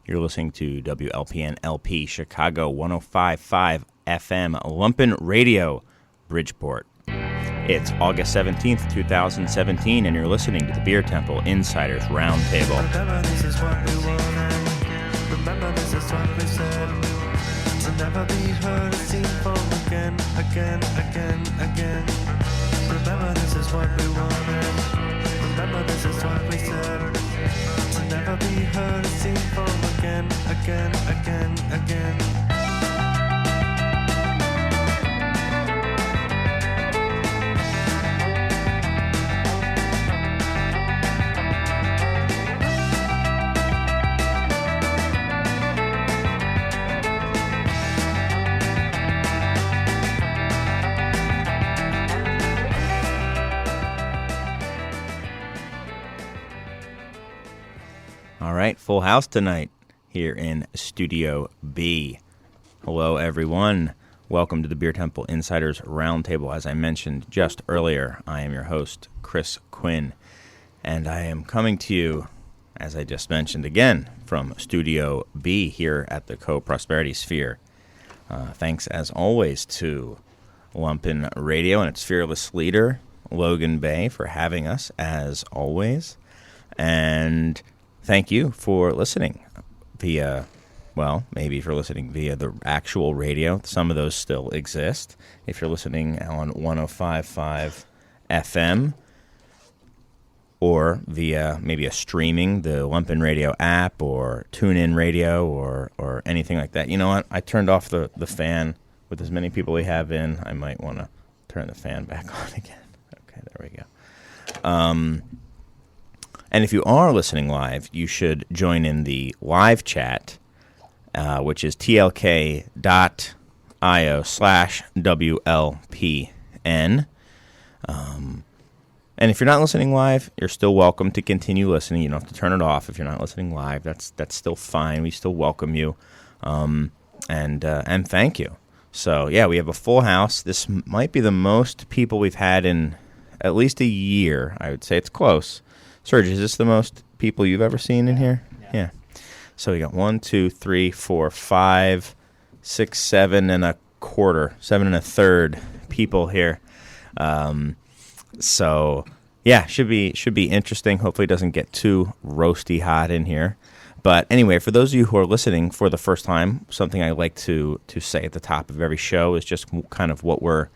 You're listening to WLPN LP Chicago 105.5 FM Lumpen Radio, Bridgeport. It's August 17th, 2017, and you're listening to the Beer Temple Insiders Roundtable. Remember, this is what we wanted. Remember, this is what we said. To never be heard or seen from again. Remember, this is what we wanted. Remember, this is what we said. To never be heard or seen from again. All right, full house tonight here in Studio B. Hello, everyone. Welcome to the Beer Temple Insiders Roundtable. As I mentioned just earlier, I am your host, Chris Quinn, and I am coming to you, as I just mentioned again, from Studio B here at the Co-Prosperity Sphere. Thanks, as always, to Lumpen Radio and its fearless leader, Logan Bay, for having us, as always. And thank you for listening via, well, maybe if you're listening via the actual radio, some of those still exist. If you're listening on 105.5 FM or via maybe a streaming, the Lumpen Radio app or TuneIn Radio or anything like that. You know what? I turned off the fan. With as many people we have in, I might want to turn the fan back on again. Okay, there we go. And if you are listening live, you should join in the live chat, which is tlk.io/WLPN. And if you're not listening live, you're still welcome to continue listening. You don't have to turn it off if you're not listening live. That's still fine. We still welcome you, and thank you. So, yeah, we have a full house. This might be the most people we've had in at least a year. I would say it's close. Serge, is this the most people you've ever seen in here? Yeah. So we got 1, 2, 3, 4, 5, 6, 7 and a quarter, 7 and a third people here. So yeah, should be interesting. Hopefully it doesn't get too roasty hot in here. But anyway, for those of you who are listening for the first time, something I like to say at the top of every show is just kind of what we're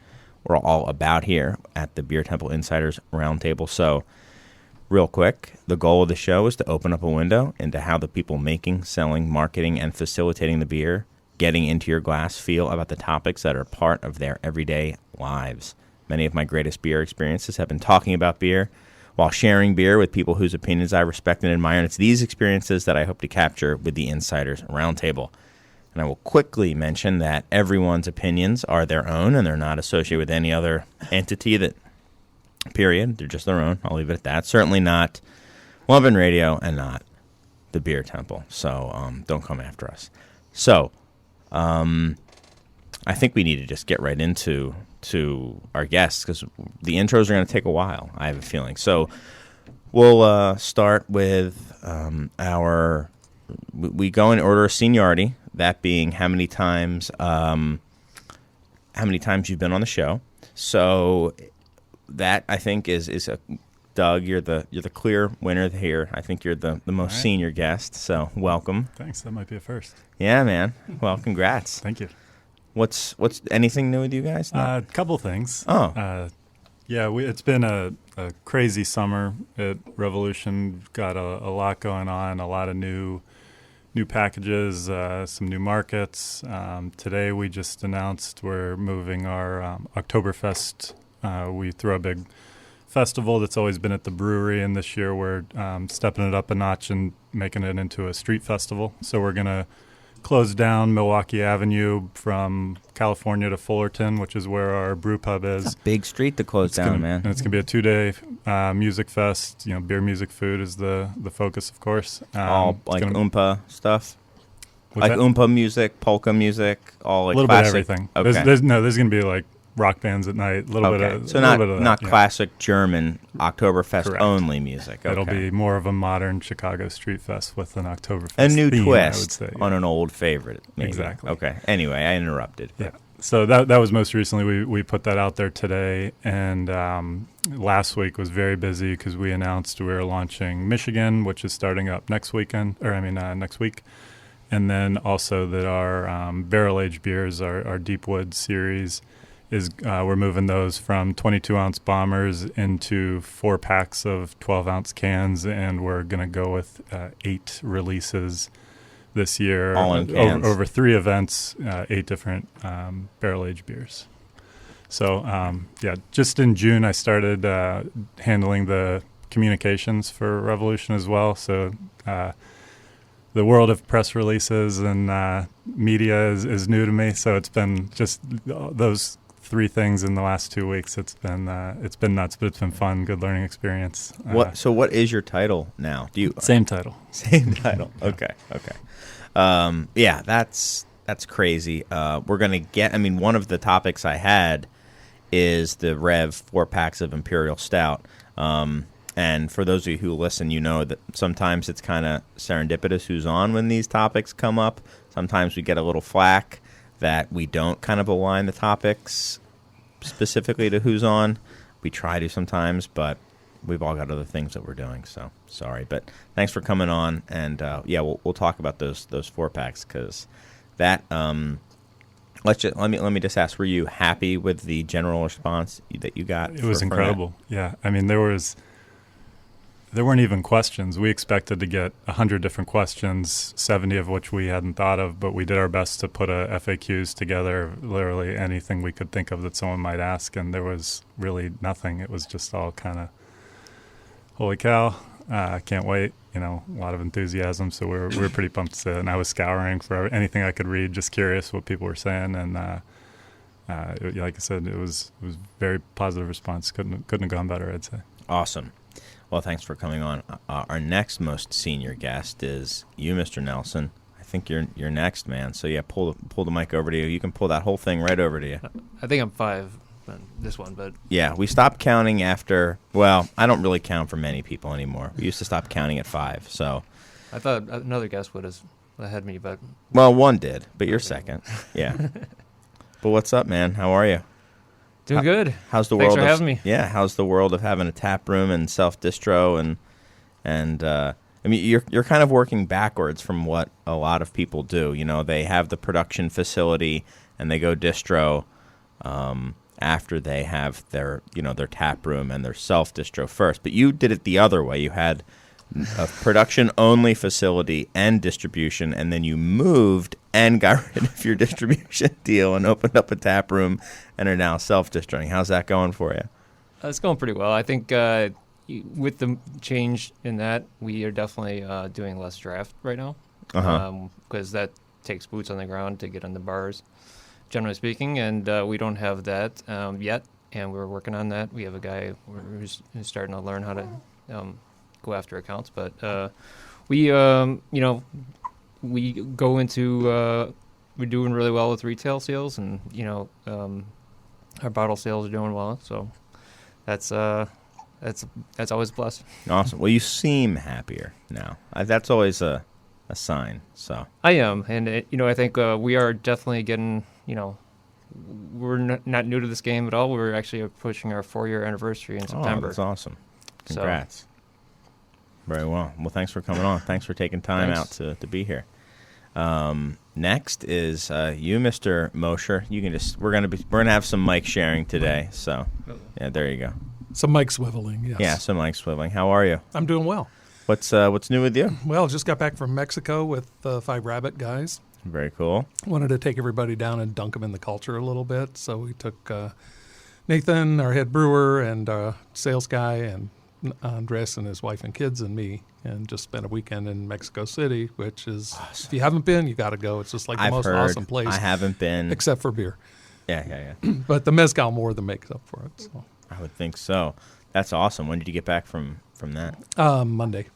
all about here at the Beer Temple Insiders Roundtable. So real quick, the goal of the show is to open up a window into how the people making, selling, marketing, and facilitating the beer, getting into your glass, feel about the topics that are part of their everyday lives. Many of my greatest beer experiences have been talking about beer while sharing beer with people whose opinions I respect and admire. And it's these experiences that I hope to capture with the Insiders Roundtable. And I will quickly mention that everyone's opinions are their own and they're not associated with any other entity that... Period. They're just their own. I'll leave it at that. Certainly not Lumpen Radio and not the Beer Temple. So don't come after us. So I think we need to just get right into our guests because the intros are going to take a while, I have a feeling. So we'll start with we go in order of seniority, that being how many times you've been on the show. So that, I think, is a Doug. You're the clear winner here. I think you're the most senior guest. So welcome. Thanks. That might be a first. Yeah, man. Well, congrats. Thank you. What's anything new with you guys? A couple things. Oh, yeah. It's been a crazy summer at Revolution. Got a lot going on. A lot of new packages. Some new markets. Today we just announced we're moving our Oktoberfest. We throw a big festival that's always been at the brewery, and this year we're stepping it up a notch and making it into a street festival. So we're going to close down Milwaukee Avenue from California to Fullerton, which is where our brew pub is. It's a big street to close down, man. And it's going to be a 2-day music fest. You know, beer, music, food is the focus, of course. All like Oompa stuff? Like Oompa music, polka music, all like a little classic. bit of everything. Okay. There's going to be like rock bands at night. A little bit Okay, of so a little bit of that, not yeah. classic German Oktoberfest Correct. only music. Okay. It'll be more of a modern Chicago street fest with an Oktoberfest a new theme, twist I would say. on an old favorite. Maybe. Exactly. Okay. Anyway, I interrupted. Yeah. So that was most recently. We put that out there today, and last week was very busy because we announced we were launching Michigan, which is starting up next week, and then also that our barrel aged beers, our Deep Wood series, is we're moving those from 22-ounce bombers into 4 packs of 12-ounce cans, and we're going to go with 8 releases this year, All in cans. over 3 events, 8 different barrel-aged beers. So, just in June, I started handling the communications for Revolution as well. So the world of press releases and media is new to me. So it's been just those 3 things in the last 2 weeks. It's been nuts, but it's been fun, good learning experience. So what is your title now? Do you Same title. Same title. Okay. Yeah, that's crazy. We're gonna get. I mean, one of the topics I had is the Rev 4 packs of Imperial Stout. And for those of you who listen, you know that sometimes it's kind of serendipitous who's on when these topics come up. Sometimes we get a little flack that we don't kind of align the topics specifically to who's on. We try to sometimes, but we've all got other things that we're doing, so sorry. But thanks for coming on, and we'll talk about those 4 packs because that. Let me just ask: were you happy with the general response that you got? It was for incredible. Yeah, I mean there weren't even questions. We expected to get 100 different questions, 70 of which we hadn't thought of, but we did our best to put FAQs together, literally anything we could think of that someone might ask, and there was really nothing. It was just all kind of, holy cow, can't wait, a lot of enthusiasm, so we were pretty pumped to say it, and I was scouring for anything I could read, just curious what people were saying, and like I said, it was very positive response. Couldn't have gone better, I'd say. Awesome. Well, thanks for coming on. Our next most senior guest is you, Mr. Nelson. I think you're next, man. So yeah, pull the mic over to you. You can pull that whole thing right over to you. I think I'm 5 on this one, but yeah, we stopped counting after. Well, I don't really count for many people anymore. We used to stop counting at 5. So I thought another guest would have ahead me, but well, one did, but you're second. Yeah. But what's up, man? How are you? doing good. How's the Thanks world for of having me. Yeah, how's the world of having a tap room and self distro and I mean you're kind of working backwards from what a lot of people do. They have the production facility and they go distro after they have their their tap room and their self distro first. But you did it the other way. You had a production only facility and distribution, and then you moved and got rid of your distribution deal and opened up a tap room and are now self-distroing. How's that going for you? It's going pretty well. I think with the change in that, we are definitely doing less draft right now because that takes boots on the ground to get on the bars, generally speaking, and we don't have that yet, and we're working on that. We have a guy who's starting to learn how to go after accounts, but we go into we're doing really well with retail sales, and our bottle sales are doing well, so that's always a plus. Awesome. Well, you seem happier now. That's always a sign. So I am, and I think we are definitely getting. We're not new to this game at all. We're actually pushing our 4-year anniversary in September. Oh, that's awesome. Congrats. Very well. Well, thanks for coming on. Thanks for taking time out to be here. Next is you, Mr. Mosher. You can we're gonna have some mic sharing today. So yeah, there you go. Some mic swiveling, yes. Yeah, some mic swiveling. How are you? I'm doing well. What's new with you? Well, just got back from Mexico with 5 Rabbit guys. Very cool. Wanted to take everybody down and dunk them in the culture a little bit, so we took Nathan, our head brewer, and sales guy, and Andres and his wife and kids and me, and just spent a weekend in Mexico City, which is, awesome. If you haven't been, you got to go. It's just like the most awesome place. I haven't been. Except for beer. Yeah. But the mezcal more than makes up for it. So. I would think so. That's awesome. When did you get back from that? Monday.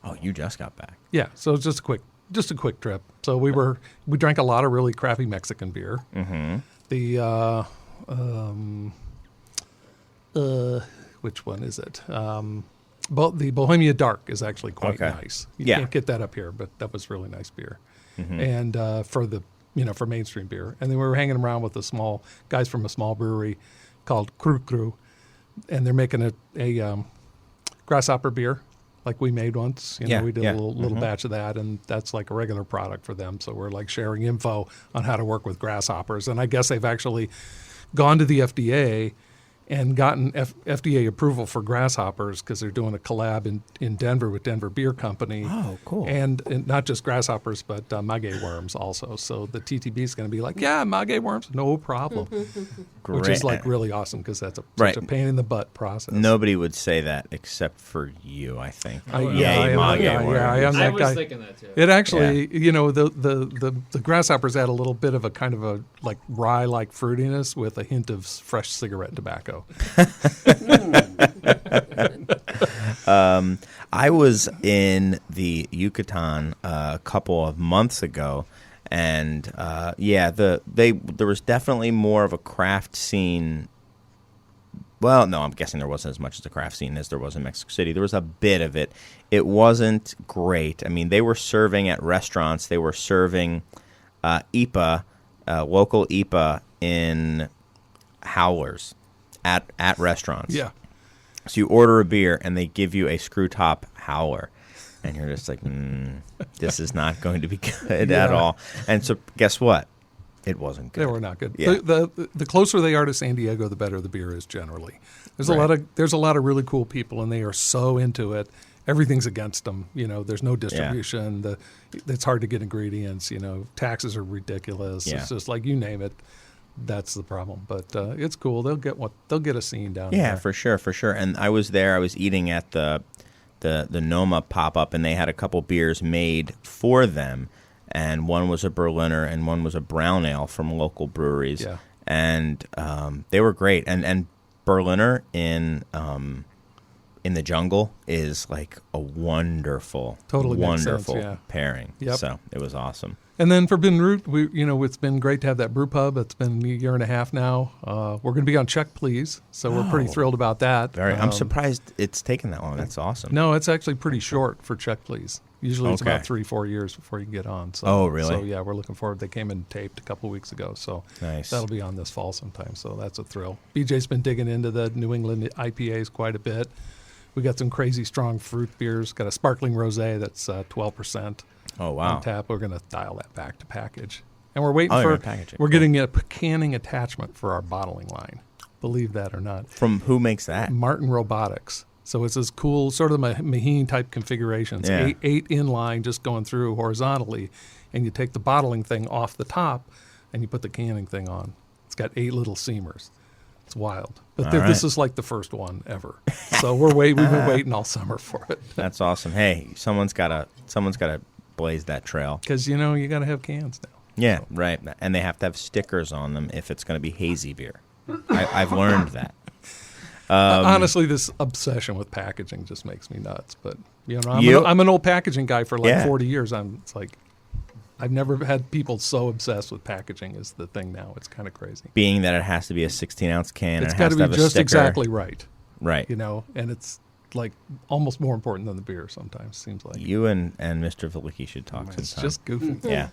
Oh, you just got back. Yeah, so it's just a quick trip. So we drank a lot of really crappy Mexican beer. Mm-hmm. The which one is it? The Bohemia Dark is actually quite Okay. nice. You Yeah. can't get that up here, but that was really nice beer. Mm-hmm. And for mainstream beer. And then we were hanging around with the small guys from a small brewery called Kru Kru, and they're making a grasshopper beer like we made once. Yeah, We did yeah. a little Mhm. batch of that, and that's like a regular product for them. So we're like sharing info on how to work with grasshoppers. And I guess they've actually gone to the FDA and gotten FDA approval for grasshoppers because they're doing a collab in Denver with Denver Beer Company. Oh, cool. And not just grasshoppers, but maguey worms also. So the TTB is going to be like, yeah, maguey worms, no problem. Which is like really awesome because that's Right. such a pain in the butt process. Nobody would say that except for you, I think. I Yay, am that maguey guy. worms. Yeah, I am I that was guy. thinking that too. It actually, the grasshoppers add a little bit of a kind of a like rye-like fruitiness with a hint of fresh cigarette tobacco. I was in the Yucatan a couple of months ago, and there was definitely more of a craft scene. Well, no, I'm guessing there wasn't as much as a craft scene as there was in Mexico City. There was a bit of it. It wasn't great. I mean, they were serving at restaurants. They were serving IPA, local IPA in howlers at restaurants. Yeah. So you order a beer and they give you a screw top howler, and you're just like, this is not going to be good at all. And so guess what? It wasn't good. They were not good. Yeah. The closer they are to San Diego, the better the beer is generally. There's Right. a lot of really cool people, and they are so into it. Everything's against them. There's no distribution. It's hard to get ingredients. Taxes are ridiculous. Yeah. It's just like you name it. That's the problem. But it's cool. They'll get a scene down there. Yeah, for sure. And I was there. I was eating at the Noma pop-up, and they had a couple beers made for them. And one was a Berliner and one was a brown ale from local breweries. Yeah. And they were great. And Berliner in the jungle is like a wonderful, Totally makes sense, wonderful yeah. pairing. Yep. So it was awesome. And then for Bin Root, it's been great to have that brew pub. It's been a year and a half now. We're going to be on Check Please, so we're pretty thrilled about that. I'm surprised it's taken that long. That's awesome. No, it's actually pretty short for Check Please. Usually it's Okay. about 3-4 years before you can get on. So, Oh, really? So yeah, we're looking forward. They came and taped a couple of weeks ago, so Nice. that'll be on this fall sometime. So that's a thrill. BJ's been digging into the New England IPAs quite a bit. We got some crazy strong fruit beers. Got a sparkling rosé that's 12%. Oh, wow. On tap. We're going to dial that back to package, and we're waiting Oh, you're for. gonna package it. We're Cool. getting a canning attachment for our bottling line. Believe that or not, From who makes that? Martin Robotics. So it's this cool sort of Maheen type configurations. Yeah. Eight inline just going through horizontally, and you take the bottling thing off the top, and you put the canning thing on. It's got 8 little seamers. It's wild. But All this right. is like the first one ever. So we've been waiting all summer for it That's awesome. Hey, someone's gotta blaze that trail. because you got to have cans now. Yeah, right. And they have to have stickers on them if it's going to be hazy beer. I've learned that. Honestly, this obsession with packaging just makes me nuts. But You- I'm an old packaging guy for like Yeah. 40 years. It's like I've never had people so obsessed with packaging is the thing now. It's kind of crazy. Being that it has to be a 16-ounce can, It's and it got has to to be have a just sticker. exactly right, Right. and it's like almost more important than the beer sometimes, seems like. You and Mr. Velicki should talk It's sometime. just goofy. Yeah.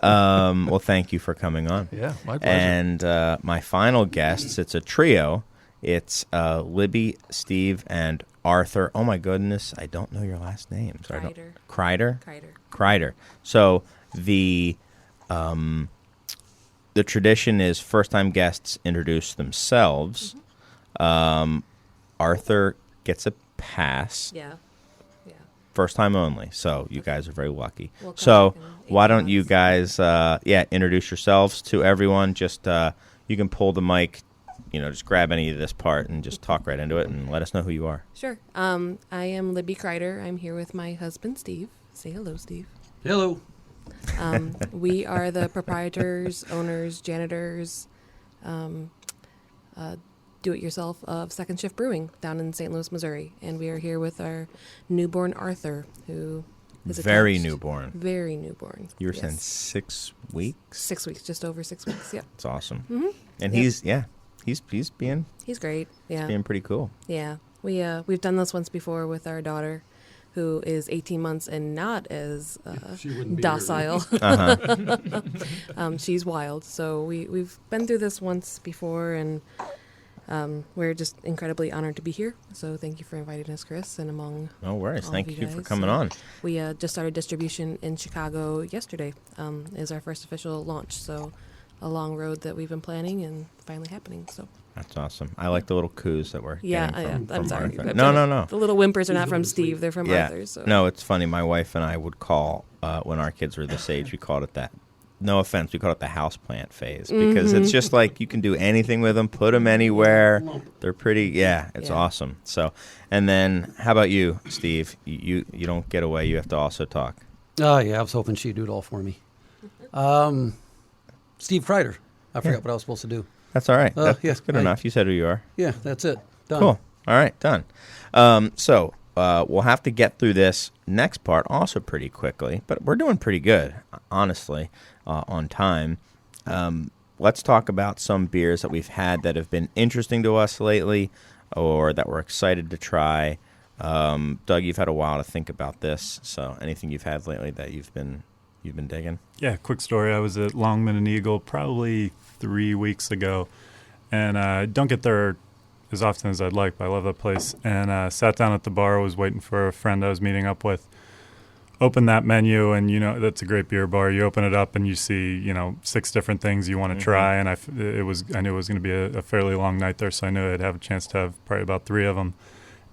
Well, thank you for coming on. Yeah, my pleasure. And my final guests, it's a trio. It's Libby, Steve, and Arthur. Oh, my goodness. I don't know your last name. So Kreider. Kreider. So the tradition is first-time guests introduce themselves. Arthur gets a pass. Yeah. First time only, so you guys are very lucky. We'll come So back in why 8 don't you months. guys, introduce yourselves to everyone. Just you can pull the mic, just grab any of this part and just talk right into it and let us know who you are. Sure. I am Libby Kreider. I'm here with my husband, Steve. Say hello, Steve. Hello. We are the proprietors, owners, janitors, do-it-yourself of Second Shift Brewing down in St. Louis, Missouri. And we are here with our newborn Arthur, who is Very attached. newborn. Very newborn. You were Yes. saying 6 weeks? 6 weeks, just over 6 weeks, yep. It's awesome. Mm-hmm. And Yep. he's He's being He's great. Yeah. being pretty cool. Yeah. We've done this once before with our daughter, who is 18 months and not as She wouldn't be docile. Uh-huh. She's wild. So we've been through this once before, and we're just incredibly honored to be here. So thank you for inviting us, Chris, and among No worries. all Thank of you for guys. coming So on. We just started distribution in Chicago yesterday. Is our first official launch. So a long road that we've been planning and finally happening. So That's awesome. I like the little coos that we're yeah, getting from I'm sorry. Arthur. but No. The little whimpers are not He's from going to sleep. Steve. They're from Yeah. Arthur. So. No, it's funny. My wife and I would call when our kids were this age. We called it that. No offense, we call it the houseplant phase because it's just like you can do anything with them, put them anywhere. They're pretty. Yeah, it's Yeah. awesome. So, and then how about you, Steve? You don't get away. You have to also talk. Oh, yeah, I was hoping she'd do it all for me. Steve Kreider. I forgot what I was supposed to do. That's all right. Yeah, That's good enough. You said who you are. Yeah, that's it. Done. Cool. All right, done. So we'll have to get through this next part also pretty quickly, but we're doing pretty good, honestly, on time. Let's talk about some beers that we've had that have been interesting to us lately or that we're excited to try. Doug, you've had a while to think about this, so anything you've had lately that you've been digging? Yeah, quick story. I was at Longman and Eagle probably 3 weeks ago, and I don't get there as often as I'd like, but I love that place. And sat down at the bar, was waiting for a friend I was meeting up with. Open that menu, and that's a great beer bar. You open it up, and you see 6 different things you want to try. And I knew it was going to be a fairly long night there, so I knew I'd have a chance to have probably about 3 of them.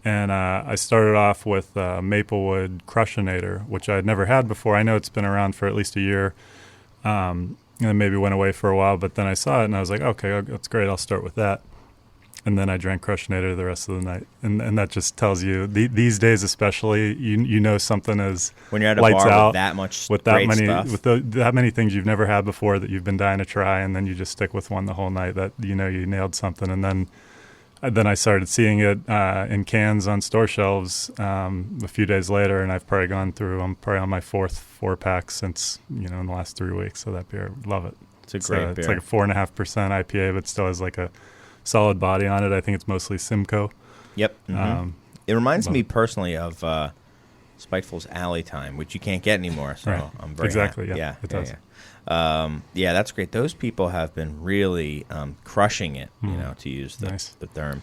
And I started off with Maplewood Crushinator, which I had never had before. I know it's been around for at least a year, and then maybe went away for a while. But then I saw it, and I was like, okay, that's great. I'll start with that. And then I drank Crushinator the rest of the night. And that just tells you, these days especially, you know something is When you're at a lights bar out with that much with that great many stuff. with that many things you've never had before that you've been dying to try, and then you just stick with one the whole night. That you nailed something. And then I started seeing it in cans on store shelves a few days later, and I've probably gone through. I'm probably on my 4th 4-pack since in the last 3 weeks. So that beer, love it. It's a great beer. It's like a 4.5% IPA, but still has like a solid body on it. I think it's mostly Simcoe. Yep. Um, It reminds love me it. personally of Spiteful's Alley Time, which you can't get anymore. So Right. I'm very Exactly, happy. yeah, it does. Yeah, that's great. Those people have been really crushing it, to use Nice. the term.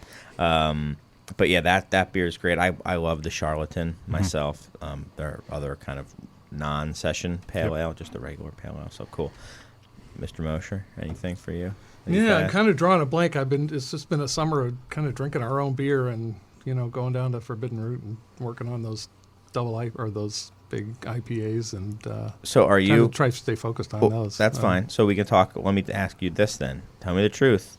But yeah, that beer is great. I love the Charlatan myself. There are other kind of non-session pale ale, just a regular pale ale. So cool. Mr. Mosher, anything for you? that you've Yeah, I'm had? kind of drawing a blank. It's just been a summer of kind of drinking our own beer and going down to Forbidden Root and working on those those big IPAs and So are kind you? of try to stay focused on Oh, those. that's fine. So we can talk. Let me ask you this then. Tell me the truth.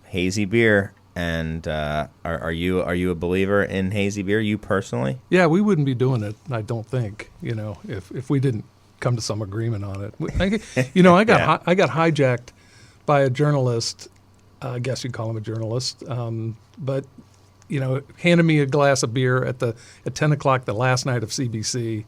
Hazy beer, and are you a believer in hazy beer? You personally? Yeah, we wouldn't be doing it. I don't think if we didn't come to some agreement on it. I got I got hijacked by a journalist. I guess you'd call him a journalist, but handed me a glass of beer at 10 o'clock the last night of CBC,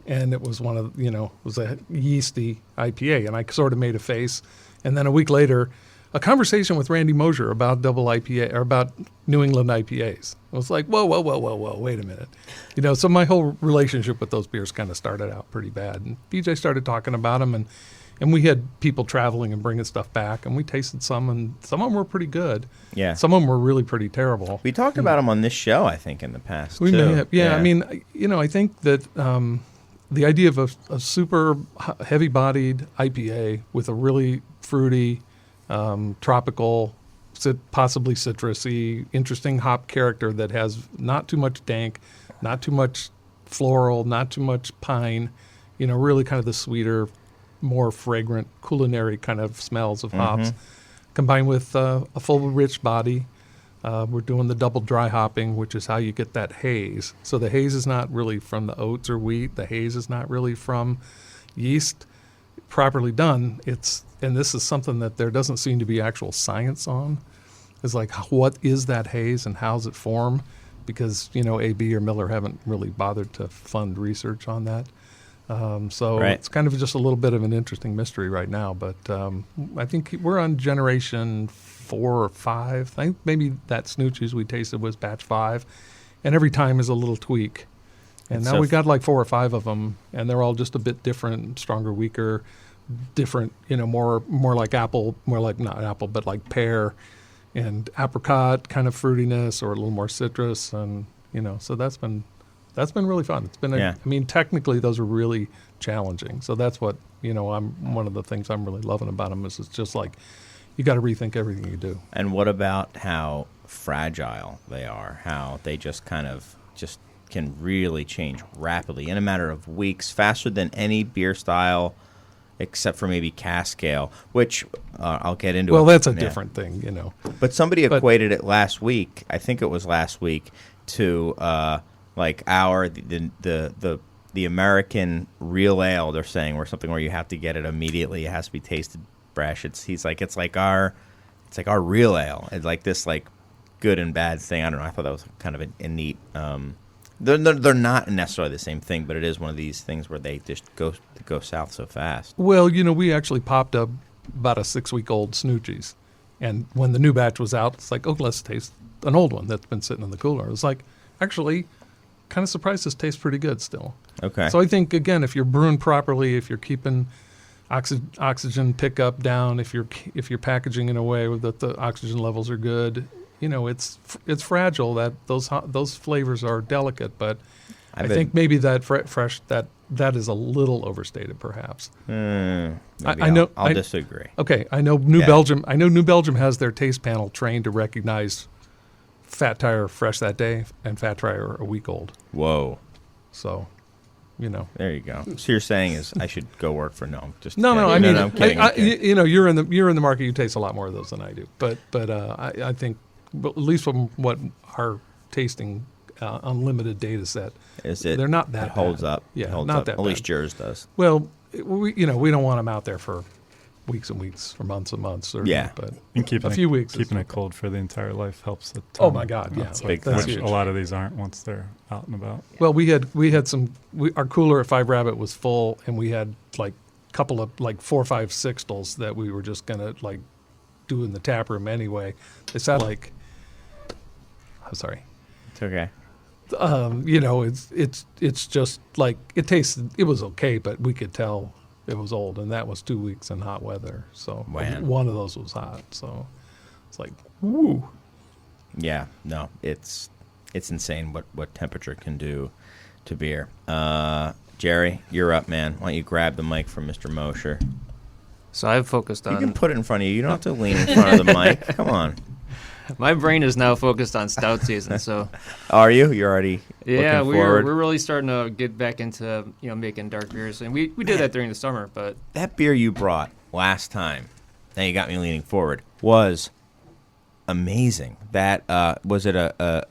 and it was was a yeasty IPA, and I sort of made a face, and then a week later, a conversation with Randy Mosher about double IPA or about New England IPAs. I was like, whoa, wait a minute, So my whole relationship with those beers kind of started out pretty bad, and BJ started talking about them, and we had people traveling and bringing stuff back, and we tasted some, and some of them were pretty good. Yeah. Some of them were really pretty terrible. We talked about them on this show, I think, in the past. We too. may have, yeah. I mean, I think that the idea of a super heavy-bodied IPA with a really fruity, tropical, possibly citrusy, interesting hop character that has not too much dank, not too much floral, not too much pine, really kind of the sweeter, more fragrant, culinary kind of smells of hops, combined with a full, rich body. We're doing the double dry hopping, which is how you get that haze. So the haze is not really from the oats or wheat. The haze is not really from yeast. Properly done, and this is something that there doesn't seem to be actual science on. Is like, what is that haze and how's it form? Because AB or Miller haven't really bothered to fund research on that. So Right. it's kind of just a little bit of an interesting mystery right now. But I think we're on generation 4 or 5. I think maybe that Snoochies we tasted was batch 5, and every time is a little tweak. And It's now so we got like 4 or 5 of them, and they're all just a bit different, stronger, weaker, different. More like apple, more like not apple, but like pear, and apricot kind of fruitiness, or a little more citrus, and so that's been really fun. It's been, Yeah. I mean, technically those are really challenging. So that's what one of the things I'm really loving about them is it's just like you got to rethink everything you do. And what about how fragile they are? How they just kind of just can really change rapidly in a matter of weeks, faster than any beer style, except for maybe cask ale, which I'll get into. Well, that's a Yeah. different thing, But somebody But- equated it last week. I think it was last week to like the American real ale. They're saying, or something where you have to get it immediately. It has to be tasted fresh. It's like our real ale. It's like this like good and bad thing. I don't know. I thought that was kind of a neat. They're not necessarily the same thing, but it is one of these things where they just go south so fast. Well, we actually popped up about a 6-week-old Snoochies. And when the new batch was out, it's like, oh, let's taste an old one that's been sitting in the cooler. It's like, actually, kind of surprised this tastes pretty good still. Okay. So I think, again, if you're brewing properly, if you're keeping oxygen pickup down, if you're packaging in a way that the oxygen levels are good, it's fragile. That those flavors are delicate, but I think maybe that fresh that is a little overstated, perhaps. Maybe I know. I'll disagree. Okay, I know New Yeah. Belgium. I know New Belgium has their taste panel trained to recognize Fat Tire fresh that day and Fat Tire a week old. Whoa. So, There you go. So you're saying is I should go work for just No, kidding. I mean, I'm kidding. I'm kidding. you're in the market. You taste a lot more of those than I do. But I think, at least from what our tasting unlimited data set, they're not that it holds bad. up. Yeah, it holds not up. that At least bad. yours does. Well, we don't want them out there for weeks and weeks or months and months. Certainly, Yeah. but And keeping a few weeks. keeping is it cold for the entire life helps a ton. Oh my God, yeah. That's Big which huge. a lot of these aren't once they're out and about. Well, we had some. Our cooler at Five Rabbit was full, and we had like a couple of like 4, 5 sixtels that we were just gonna like do in the tap room anyway. They sound like. I'm sorry. It's okay. It's just like it tasted. It was okay, but we could tell it was old, and that was 2 weeks in hot weather. So Man. one of those was hot. So it's like, woo. Yeah. No. It's insane what temperature can do to beer. Jerry, you're up, man. Why don't you grab the mic from Mr. Mosher? So I've focused You can on. put it in front of you. You don't have to lean in front of the mic. Come on. My brain is now focused on stout season. So Are you? You're already yeah, looking we're forward? really starting to get back into making dark beers, and we did that during the summer. But That beer you brought last time, now you got me leaning forward, was amazing. That was it a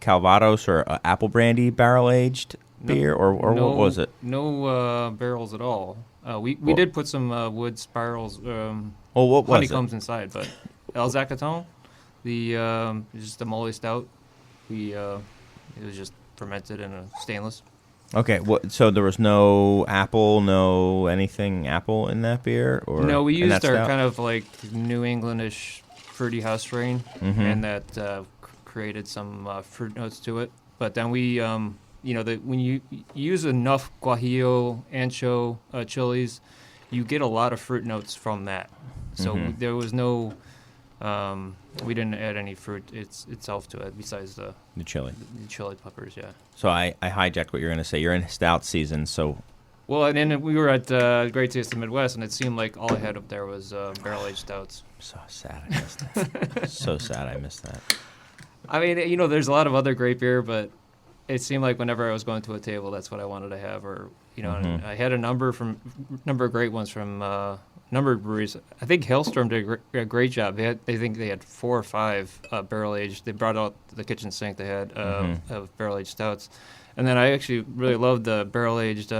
Calvados or a apple brandy barrel aged beer, or what was it? No barrels at all. We Well- did put some wood spirals, Well, what was it? honeycombs inside, but El Zacatón, just the Molly Stout. It was just fermented in a stainless. Okay, so there was no apple, no anything apple in that beer, or No, we in that used our stout? kind of like New Englandish fruity house strain, Mhm. and that created some fruit notes to it. But then we, when you use enough guajillo, ancho chilies, you get a lot of fruit notes from that. So Mhm. there was no, we didn't add any fruit itself to it besides the chili. chili peppers. Yeah. So I hijacked what you're going to say. You're in stout season, so Well, and then we were at Great Taste of the Midwest, and it seemed like all I had up there was barrel aged stouts. so sad I missed that. So sad I missed that. I mean, there's a lot of other great beer, but it seemed like whenever I was going to a table, that's what I wanted to have. Or, and I had a number of great ones from a number of breweries. I think Hailstorm did a great job. I think they had 4 or 5 barrel aged. They brought out the kitchen sink. They had of barrel aged stouts, and then I actually really loved the barrel aged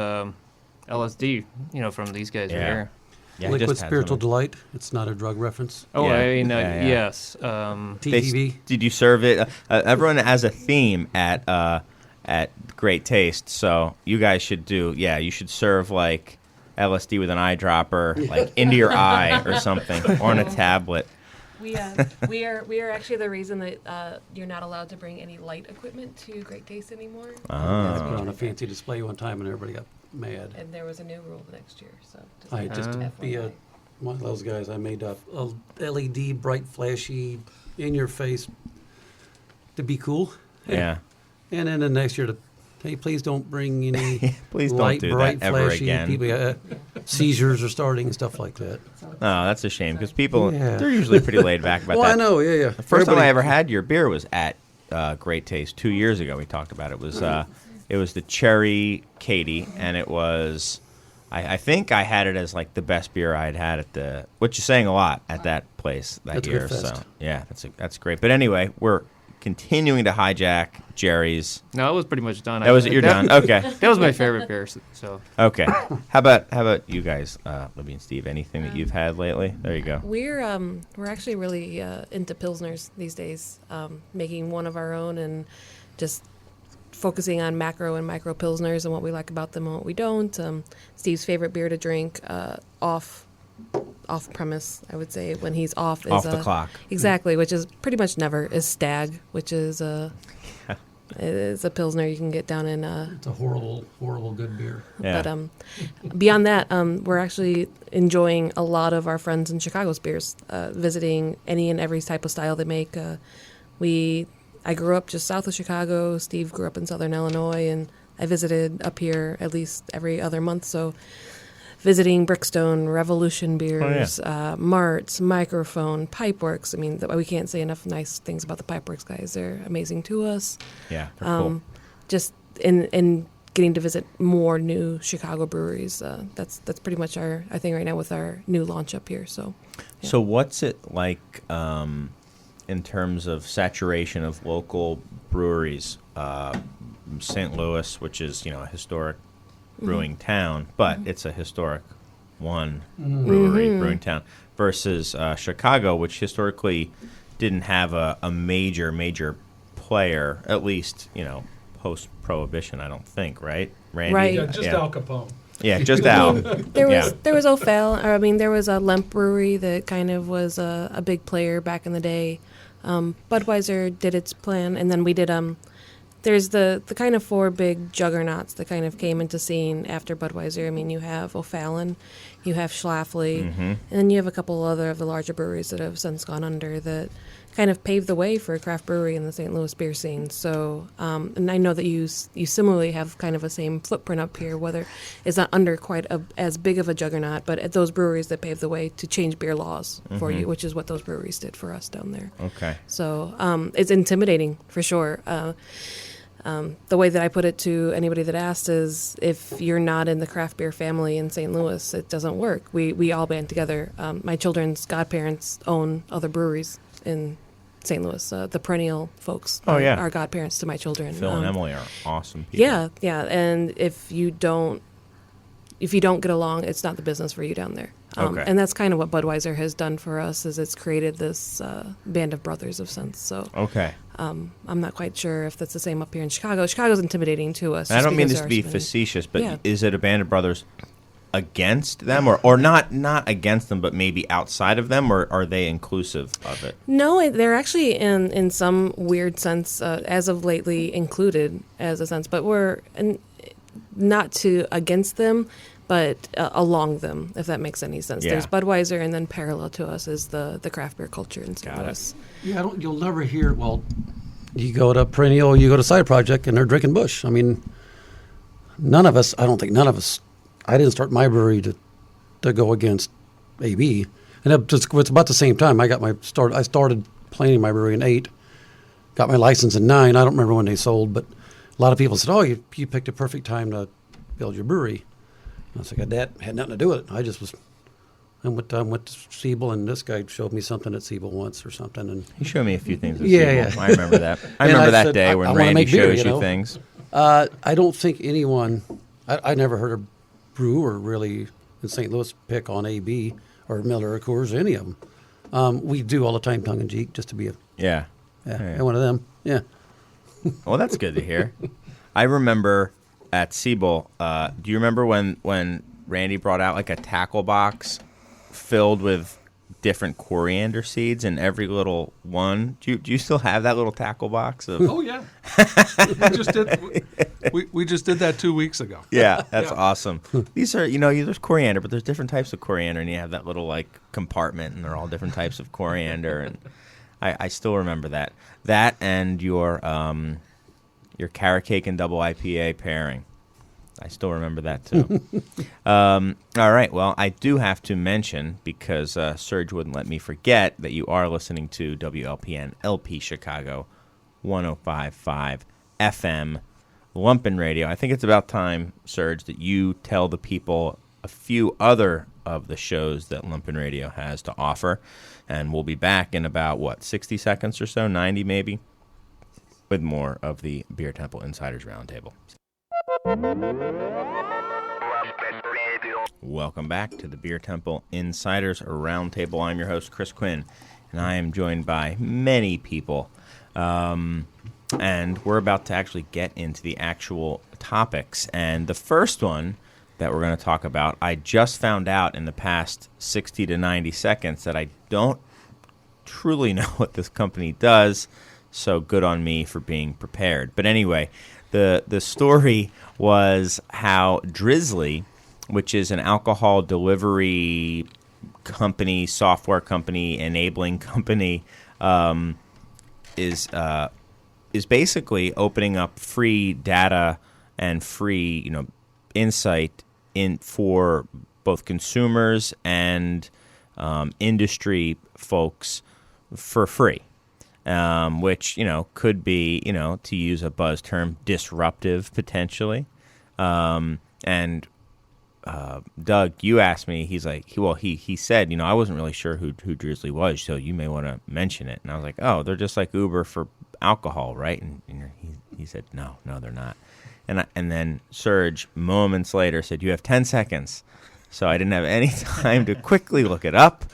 LSD. From these guys Yeah. right here. Yeah, I Liquid just had Spiritual some. Delight. It's not a drug reference. Oh, Yeah. I mean, Yeah. yes. They TTV. did you serve it? Everyone has a theme at at Great Taste. So you guys should you should serve like LSD with an eyedropper, like into your eye or something, or on a tablet. We are actually the reason that you're not allowed to bring any light equipment to Great Taste anymore. I put on a fancy display one time and everybody got mad. And there was a new rule the next year. So I just to be one of those guys. I made a LED, bright, flashy, in your face to be cool. Yeah. And then the next year, hey, please don't bring any Please don't light, do bright, that ever flashy again. people. Seizures are starting and stuff like that. Oh, that's a shame because people, Yeah. they're usually pretty laid back about Well, that. I know, yeah. The first time I ever had your beer was at Great Taste 2 years ago. We talked about it. It was the Cherry Katie, and it was, I think I had it as like the best beer I had had at the, which is saying a lot at that place that That's a year. good So fest. yeah, that's great. But anyway, we're continuing to hijack Jerry's. No, it was pretty much done. That was it. You're done. Okay. That was my favorite beer. So Okay. How about you guys, Libby and Steve? Anything that you've had lately? There you go. we're actually really into pilsners these days, making one of our own and just focusing on macro and micro pilsners and what we like about them and what we don't. Steve's favorite beer to drink off premise, I would say, when he's off is Off the clock. Exactly, which is pretty much never, is Stag, which is is a pilsner you can get down in It's a horrible, horrible good beer. Yeah. but beyond that, we're actually enjoying a lot of our friends in Chicago's beers, visiting any and every type of style they make. I grew up just south of Chicago. Steve grew up in Southern Illinois, and I visited up here at least every other month. So visiting Brickstone, Revolution Beers, Mart's, Microphone, Pipeworks. I mean, we can't say enough nice things about the Pipeworks guys. They're amazing to us. Yeah. They're cool. Just in getting to visit more new Chicago breweries. That's pretty much our thing right now with our new launch up here. So, yeah. So what's it like in terms of saturation of local breweries? St. Louis, which is a historic brewing town, but it's a historic brewing town, versus Chicago, which historically didn't have a major player, at least post Prohibition. I don't think, right, Randy? Right. Yeah, just Al Capone. Yeah, just Al. There was O'Fell. Or, I mean, there was a Lemp Brewery that kind of was a big player back in the day. Budweiser did its plan, and then we did. There's the kind of four big juggernauts that kind of came into scene after Budweiser. I mean, you have O'Fallon, you have Schlafly, and then you have a couple other of the larger breweries that have since gone under that kind of paved the way for a craft brewery in the St. Louis beer scene. So, and I know that you similarly have kind of a same footprint up here, whether it's not under quite as big of a juggernaut, but at those breweries that paved the way to change beer laws for you, which is what those breweries did for us down there. Okay. So it's intimidating for sure. The way that I put it to anybody that asked is, if you're not in the craft beer family in St. Louis, it doesn't work. We all band together. My children's godparents own other breweries in St. Louis. The Perennial folks are godparents to my children. Phil and Emily are awesome people. Yeah. And if you don't get along, it's not the business for you down there. Okay. And that's kind of what Budweiser has done for us, is it's created this band of brothers of sense. So Okay. I'm not quite sure if that's the same up here in Chicago. Chicago's intimidating to us. And I just don't mean because this there to be are so many. facetious, but Yeah. is it a band of brothers against them, or not against them, but maybe outside of them, or are they inclusive of it? No, they're actually in some weird sense, as of lately, included as a sense, but we're not to against them, but along them, if that makes any sense. Yeah. There's Budweiser, and then parallel to us is the craft beer culture in St. Got it. Louis. Yeah, you'll never hear, well, you go to Perennial, you go to Side Project, and they're drinking Busch. I mean, I don't think none of us, I didn't start my brewery to go against AB. And it's about the same time. I started planning my brewery in 2008, got my license in 2009. I don't remember when they sold, but a lot of people said, oh, you picked a perfect time to build your brewery. And I was like, that had nothing to do with it. I went to Siebel, and this guy showed me something at Siebel once or something. And He showed me a few things. At Yeah, Siebel. yeah. I remember that. I And remember I that said, day I when wanna Randy make beer, shows you you know? things. I don't think anyone, I never heard a brewer really in St. Louis pick on AB or Miller or Coors or any of them. We do all the time tongue in cheek just to be Yeah. one of them. Yeah. Well, that's good to hear. I remember at Siebel, do you remember when Randy brought out like a tackle box filled with different coriander seeds in every little one? Do you still have that little tackle box? Oh yeah, we just did that 2 weeks ago. Yeah, that's Yeah. awesome. These are, there's coriander, but there's different types of coriander, and you have that little like compartment, and they're all different types of coriander, and I still remember that. That and your carrot cake and double IPA pairing. I still remember that too. All right. Well, I do have to mention, because Serge wouldn't let me forget, that you are listening to WLPN LP Chicago 105.5 FM Lumpen Radio. I think it's about time, Serge, that you tell the people a few other of the shows that Lumpen Radio has to offer. And we'll be back in about, 60 seconds or so, 90 maybe, with more of the Beer Temple Insiders Roundtable. Welcome back to the Beer Temple Insiders Roundtable. I'm your host, Chris Quinn, and I am joined by many people. And we're about to actually get into the actual topics. And the first one that we're going to talk about, I just found out in the past 60 to 90 seconds that I don't truly know what this company does, so good on me for being prepared. But anyway, the story was how Drizzly, which is an alcohol delivery company, software company, enabling company, is basically opening up free data and free, insight for both consumers and industry folks for free. Which, could be, to use a buzz term, disruptive potentially. And Doug, you asked me, he's like, he said, I wasn't really sure who Drizzly was, so you may want to mention it. And I was like, oh, they're just like Uber for alcohol, right? And he said, no, they're not. And then Serge, moments later, said, you have 10 seconds. So I didn't have any time to quickly look it up.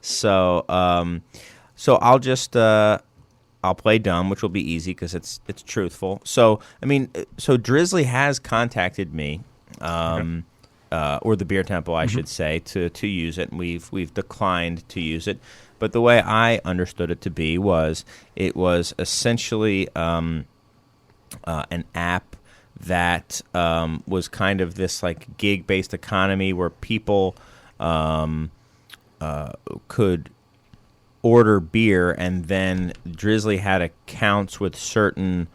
So I'll just... I'll play dumb, which will be easy because it's truthful. So Drizzly has contacted me, or the Beer Temple, I should say, to use it, and we've declined to use it. But the way I understood it to be was it was essentially an app that was kind of this like gig-based economy where people could order beer, and then Drizzly had accounts with certain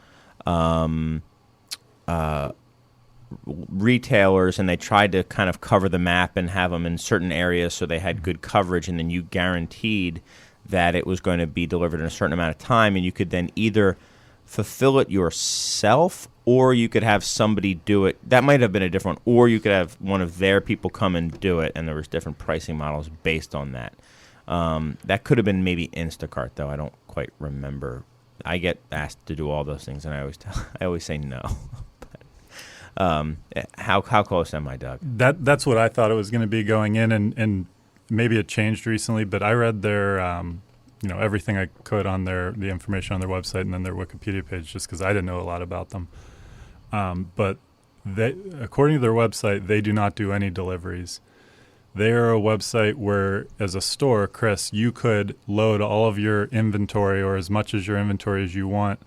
retailers, and they tried to kind of cover the map and have them in certain areas so they had good coverage, and then you guaranteed that it was going to be delivered in a certain amount of time, and you could then either fulfill it yourself or you could have somebody do it. That might have been a different one, or you could have one of their people come and do it, and there was different pricing models based on that. That could have been maybe Instacart, though. I don't quite remember. I get asked to do all those things, and I always say no. But, how close am I, Doug? That's what I thought it was going to be going in, and maybe it changed recently. But I read their, everything I could on the information on their website and then their Wikipedia page, just because I didn't know a lot about them. But according to their website, they do not do any deliveries. They are a website where, as a store, Chris, you could load all of your inventory or as much as your inventory as you want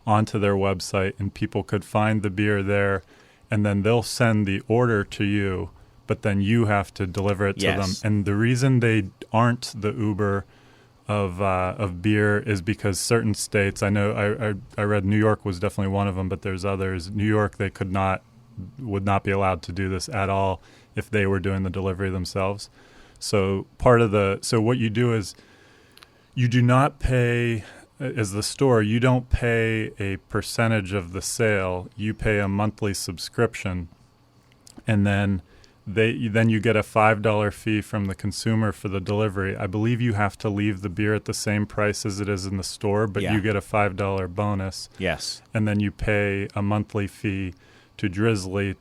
onto their website, and people could find the beer there, and then they'll send the order to you, but then you have to deliver it to them. And the reason they aren't the Uber of beer is because certain states, I know I read New York was definitely one of them, but there's others. New York, they would not be allowed to do this at all if they were doing the delivery themselves. So what you do is you do not pay, as the store, you don't pay a percentage of the sale. You pay a monthly subscription, and then you get a $5 fee from the consumer for the delivery. I believe you have to leave the beer at the same price as it is in the store, but you get a $5 bonus. Yes. And then you pay a monthly fee to Drizzly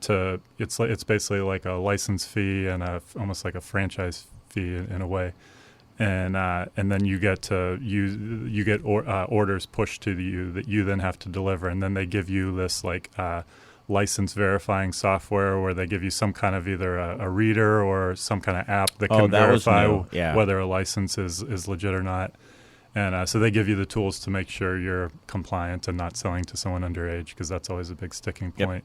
it's basically like a license fee and almost like a franchise fee in a way, and then you get orders pushed to you that you then have to deliver, and then they give you this like license verifying software where they give you some kind of either a reader or some kind of app that Oh, can that was verify new. Yeah. whether a license is legit or not. And so they give you the tools to make sure you're compliant and not selling to someone underage, because that's always a big sticking Yep. point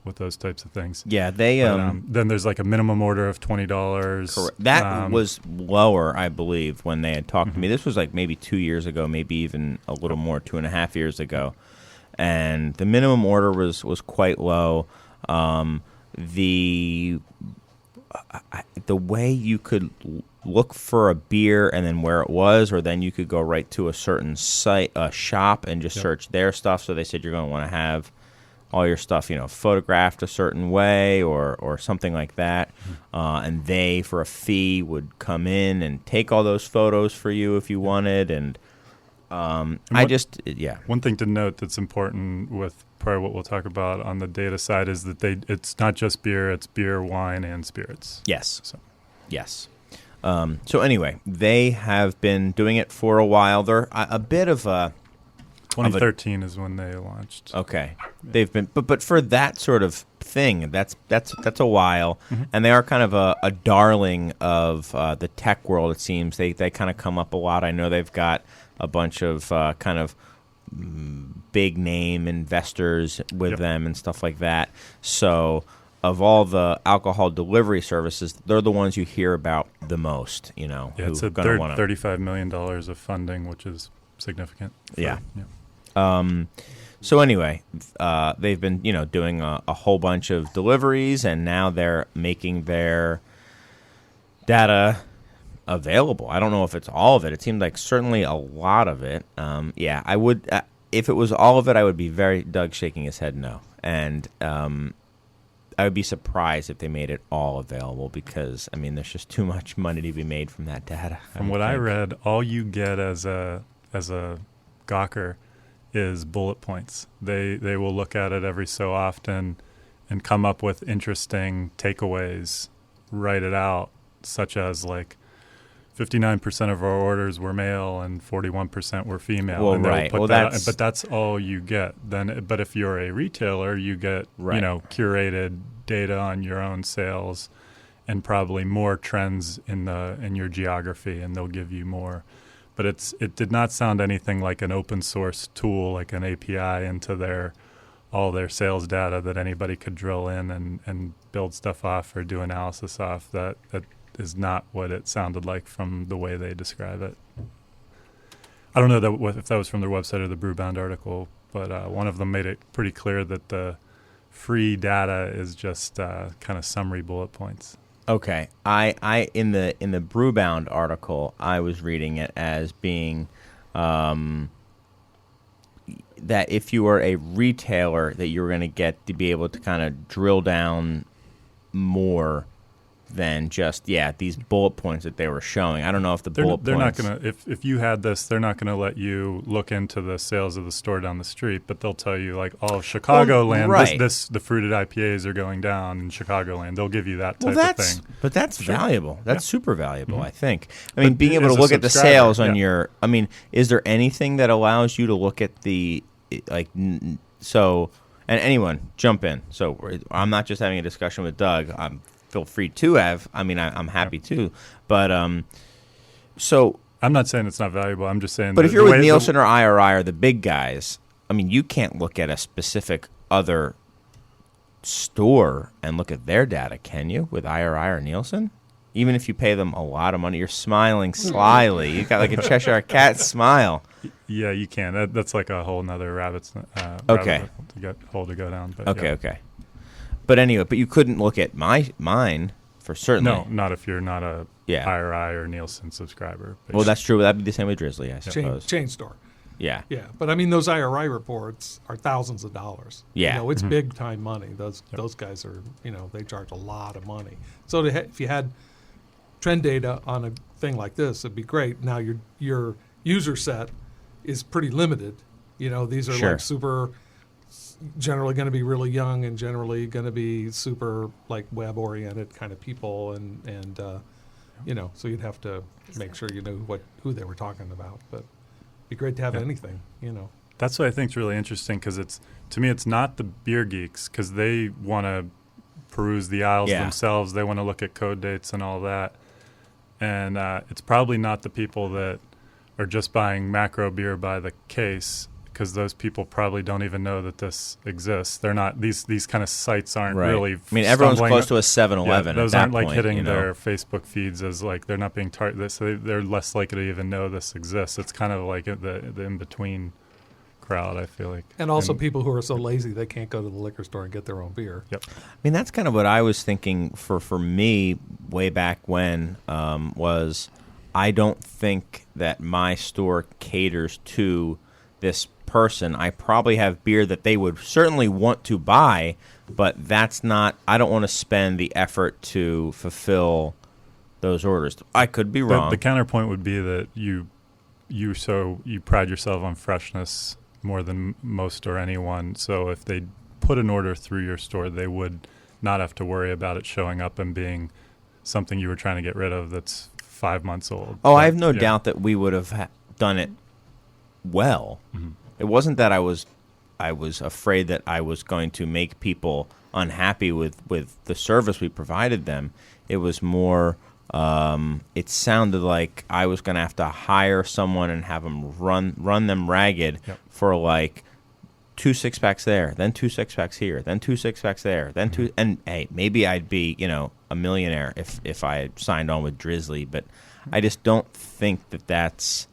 with those types of things. Yeah, they But, then there's like a minimum order of $20. correct. That was lower, I believe, when they had talked to me. This was like maybe 2 years ago, maybe even a little more, 2.5 years ago. And the minimum order was quite low. The way you could look for a beer and then where it was, or then you could go right to a certain site, a shop, and just Yep. search their stuff. So they said you're going to want to have all your stuff, photographed a certain way or something like that. And they, for a fee, would come in and take all those photos for you if you wanted. And yeah. One thing to note that's important with probably what we'll talk about on the data side is that it's not just beer, it's beer, wine, and spirits. Yes. So. Yes. So anyway, they have been doing it for a while. They're a bit of a 2013 is when they launched. okay. They've been, but for that sort of thing, that's a while, and they are kind of a darling of the tech world. It seems they kind of come up a lot. I know they've got a bunch of kind of big name investors with Yep. them and stuff like that. So, of all the alcohol delivery services, they're the ones you hear about the most. Yeah, who it's a gonna wanna- $35 million of funding, which is significant. Yeah. So anyway, they've been doing a whole bunch of deliveries, and now they're making their data available. I don't know if it's all of it. It seemed like certainly a lot of it. Yeah, I would if it was all of it, I would be Doug shaking his head no, and I would be surprised if they made it all available, because there's just too much money to be made from that data. From what I read, all you get as a Gawker is bullet points. They will look at it every so often and come up with interesting takeaways, write it out, such as like 59% of our orders were male and 41% were female. Well, and they'll right. put Well, that that's- but that's all you get. But if you're a retailer, you get Right. curated data on your own sales and probably more trends in your geography, and they'll give you more. But it did not sound anything like an open source tool, like an API into all their sales data that anybody could drill in and build stuff off or do analysis off. That is not what it sounded like from the way they describe it. I don't know if that was from their website or the Brewbound article, but one of them made it pretty clear that the free data is just kind of summary bullet points. Okay, I in the Brewbound article, I was reading it as being that if you were a retailer, that you were going to get to be able to kind of drill down more than just these bullet points that they were showing. I don't know if They're bullet not points. going to if you had this, they're not going to let you look into the sales of the store down the street, but they'll tell you like all of Chicagoland, right. the fruited IPAs are going down in Chicagoland. They'll give you that type of thing. But that's Sure. valuable. That's Yeah. super valuable, Mhm. I think. Being But able to as a look at the subscriber, sales on yeah. your. Is there anything that allows you to look at so? And anyone jump in. So I'm not just having a discussion with Doug. Feel free to have. I'm happy to. But so. I'm not saying it's not valuable. I'm just saying. But if you're the with way- Nielsen or IRI or the big guys, you can't look at a specific other store and look at their data, can you? With IRI or Nielsen, even if you pay them a lot of money, you're smiling slyly. You got like a Cheshire cat smile. Yeah, you can. That's like a whole nother rabbit Okay. hole to go down. But Okay, yeah. okay. But anyway, but you couldn't look at mine for certainly. No, not if you're not a Yeah. IRI or Nielsen subscriber. But Well, that's true. That'd be the same with Drizzly, I suppose. Chain store. Yeah. Yeah, but those IRI reports are thousands of dollars. Yeah. It's big time money. Those guys are they charge a lot of money. So if you had trend data on a thing like this, it'd be great. Now your user set is pretty limited. These are Sure. like super, generally going to be really young and generally going to be super like web oriented kind of people, and so you'd have to make sure you knew who they were talking about, but. Be great to have anything. That's what I think is really interesting, because to me it's not the beer geeks, because they want to peruse the aisles Yeah. themselves. They want to look at code dates and all that. And it's probably not the people that are just buying macro beer by the case, because those people probably don't even know that this exists. They're not, these kind of sites aren't Right. really I mean, everyone's stumbling- close to a 7-Eleven. Yeah, those at that aren't like point, hitting you know? their Facebook feeds as like they're not being targeted. So they're less likely to even know this exists. It's kind of like the in between crowd, I feel like. And also people who are so lazy they can't go to the liquor store and get their own beer. Yep. I mean, that's kind of what I was thinking for me way back when was I don't think that my store caters to this person. I probably have beer that they would certainly want to buy, but that's not, I don't want to spend the effort to fulfill those orders. I could be wrong. The counterpoint would be that you pride yourself on freshness more than most or anyone. So if they put an order through your store, they would not have to worry about it showing up and being something you were trying to get rid of that's 5 months old. Oh, I have no Yeah. doubt that we would have done it well. Mm-hmm. It wasn't that I was afraid that I was going to make people unhappy with the service we provided them. It was more, it sounded like I was going to have to hire someone and have them run them ragged Yep. for like 2 6-packs there, then 2 6-packs here, then 2 6-packs there, then two. And hey, maybe I'd be a millionaire if I had signed on with Drizzly, but I just don't think that's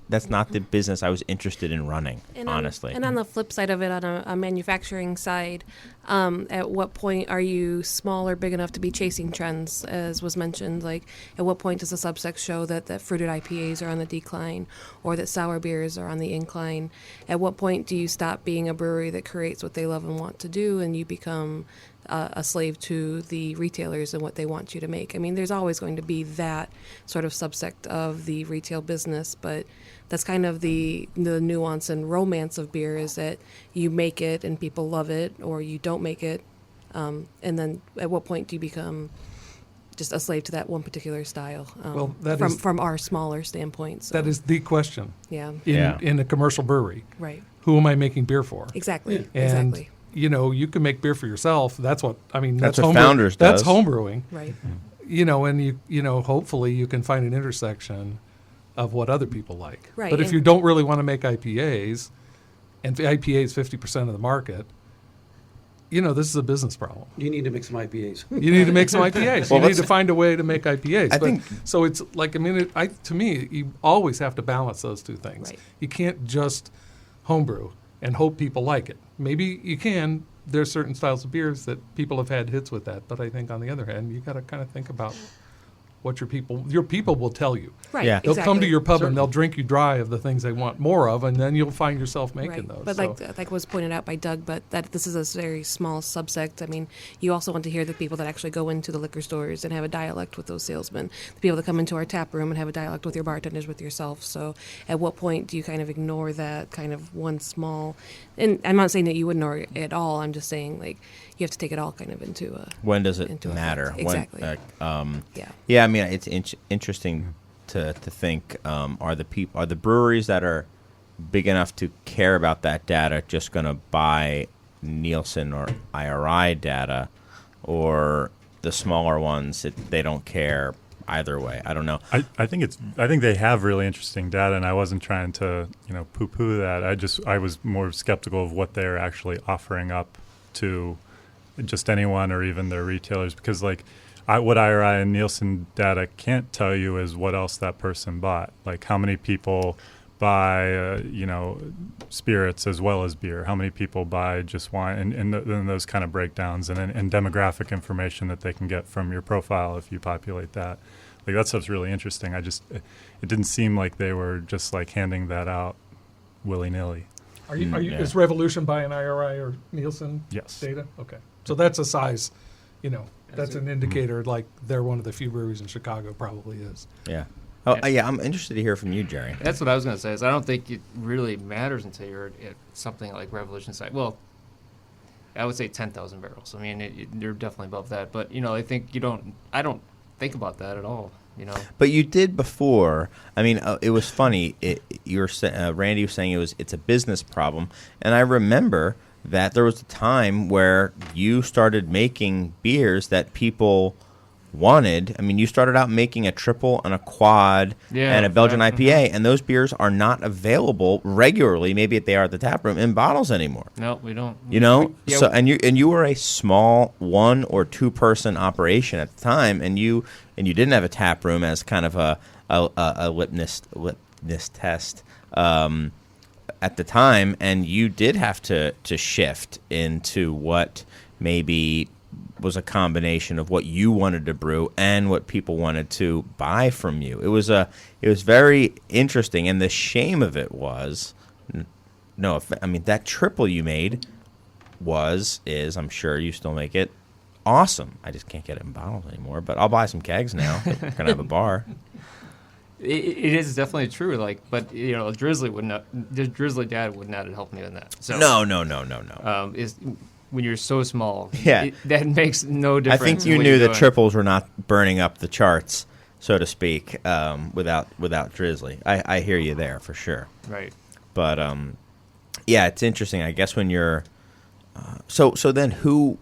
that's not the business I was interested in running, honestly. And on the flip side of it, on a manufacturing side, at what point are you small or big enough to be chasing trends, as was mentioned? Like, at what point does the subsect show that fruited IPAs are on the decline or that sour beers are on the incline? At what point do you stop being a brewery that creates what they love and want to do and you become a slave to the retailers and what they want you to make? I mean, there's always going to be that sort of subsect of the retail business, but that's kind of the nuance and romance of beer, is that you make it and people love it, or you don't make it, and then at what point do you become just a slave to that one particular style? Well, that from is- from our smaller standpoint. So, That is the question yeah, in a commercial brewery. right, Who am I making beer for? exactly, And exactly, you can make beer for yourself. That's what That's what home Founders That's does. home brewing. right. And hopefully you can find an intersection of what other people like. Right, But if and- you don't really want to make IPAs, and IPA is 50% of the market, this is a business problem. You need to make some IPAs. You need to make some IPAs. Well, you need let's- to find a way to make IPAs. I But- think- so. It's like to me, you always have to balance those two things. Right. You can't just homebrew and hope people like it. Maybe you can. There's certain styles of beers that people have had hits with that, but I think on the other hand, you got to kind of think about what your people will tell you. Right, Yeah. They'll come to exactly. your pub Certainly. and they'll drink you dry of the things they want more of, and then you'll find yourself making Right. those. But So- like was pointed out by Doug, but that this is a very small subsect. I mean, you also want to hear the people that actually go into the liquor stores and have a dialect with those salesmen, the people that come into our tap room and have a dialect with your bartenders, with yourself. So at what point do you kind of ignore that kind of one small, and I'm not saying that you would ignore it at all, I'm just saying like you have to take it all kind of into a, When does it into matter? effect. Exactly. yeah. Yeah, I mean, it's interesting to think: are the breweries that are big enough to care about that data just going to buy Nielsen or IRI data, or the smaller ones they don't care either way? I don't know. I think they have really interesting data, and I wasn't trying to poo-poo that. I was more skeptical of what they're actually offering up to just anyone or even their retailers, because what IRI and Nielsen data can't tell you is what else that person bought. Like how many people buy spirits as well as beer, how many people buy just wine, and then those kind of breakdowns and demographic information that they can get from your profile if you populate that. Like that stuff's really interesting. It didn't seem like they were just like handing that out willy-nilly. Are you, Yeah. is Revolution buying IRI or Nielsen Yes. data? Okay. So that's a size, that's an indicator, like they're one of the few breweries in Chicago probably is. Yeah. Oh, yeah. I'm interested to hear from you, Jerry. That's what I was going to say. Is I don't think it really matters until you're at something like Revolution side. Well, I would say 10,000 barrels. I mean, they're definitely above that. But I think I don't think about that at all. But you did before. I mean, it was funny. Randy was saying it's a business problem, and I remember that there was a time where you started making beers that people wanted. I mean, you started out making a triple and a quad and a Belgian IPA, and those beers are not available regularly. Maybe they are at the tap room in bottles anymore. No, we don't. So you were a small 1 or 2 person operation at the time, and you didn't have a tap room as kind of a litmus test at the time, and you did have to shift into what maybe was a combination of what you wanted to brew and what people wanted to buy from you. It was very interesting, and the shame of it was, that triple you made is I'm sure you still make it awesome. I just can't get it in bottles anymore, but I'll buy some kegs now. We're gonna have a bar. It is definitely true. But Drizzly Drizzly Dad would not have helped me in that. So No. When you're so small, Yeah. that makes no difference. I think you in what knew you're the doing. triples were not burning up the charts, so to speak, without Drizzly. I hear you there for sure. Right. But yeah, it's interesting. I guess when you're so then who,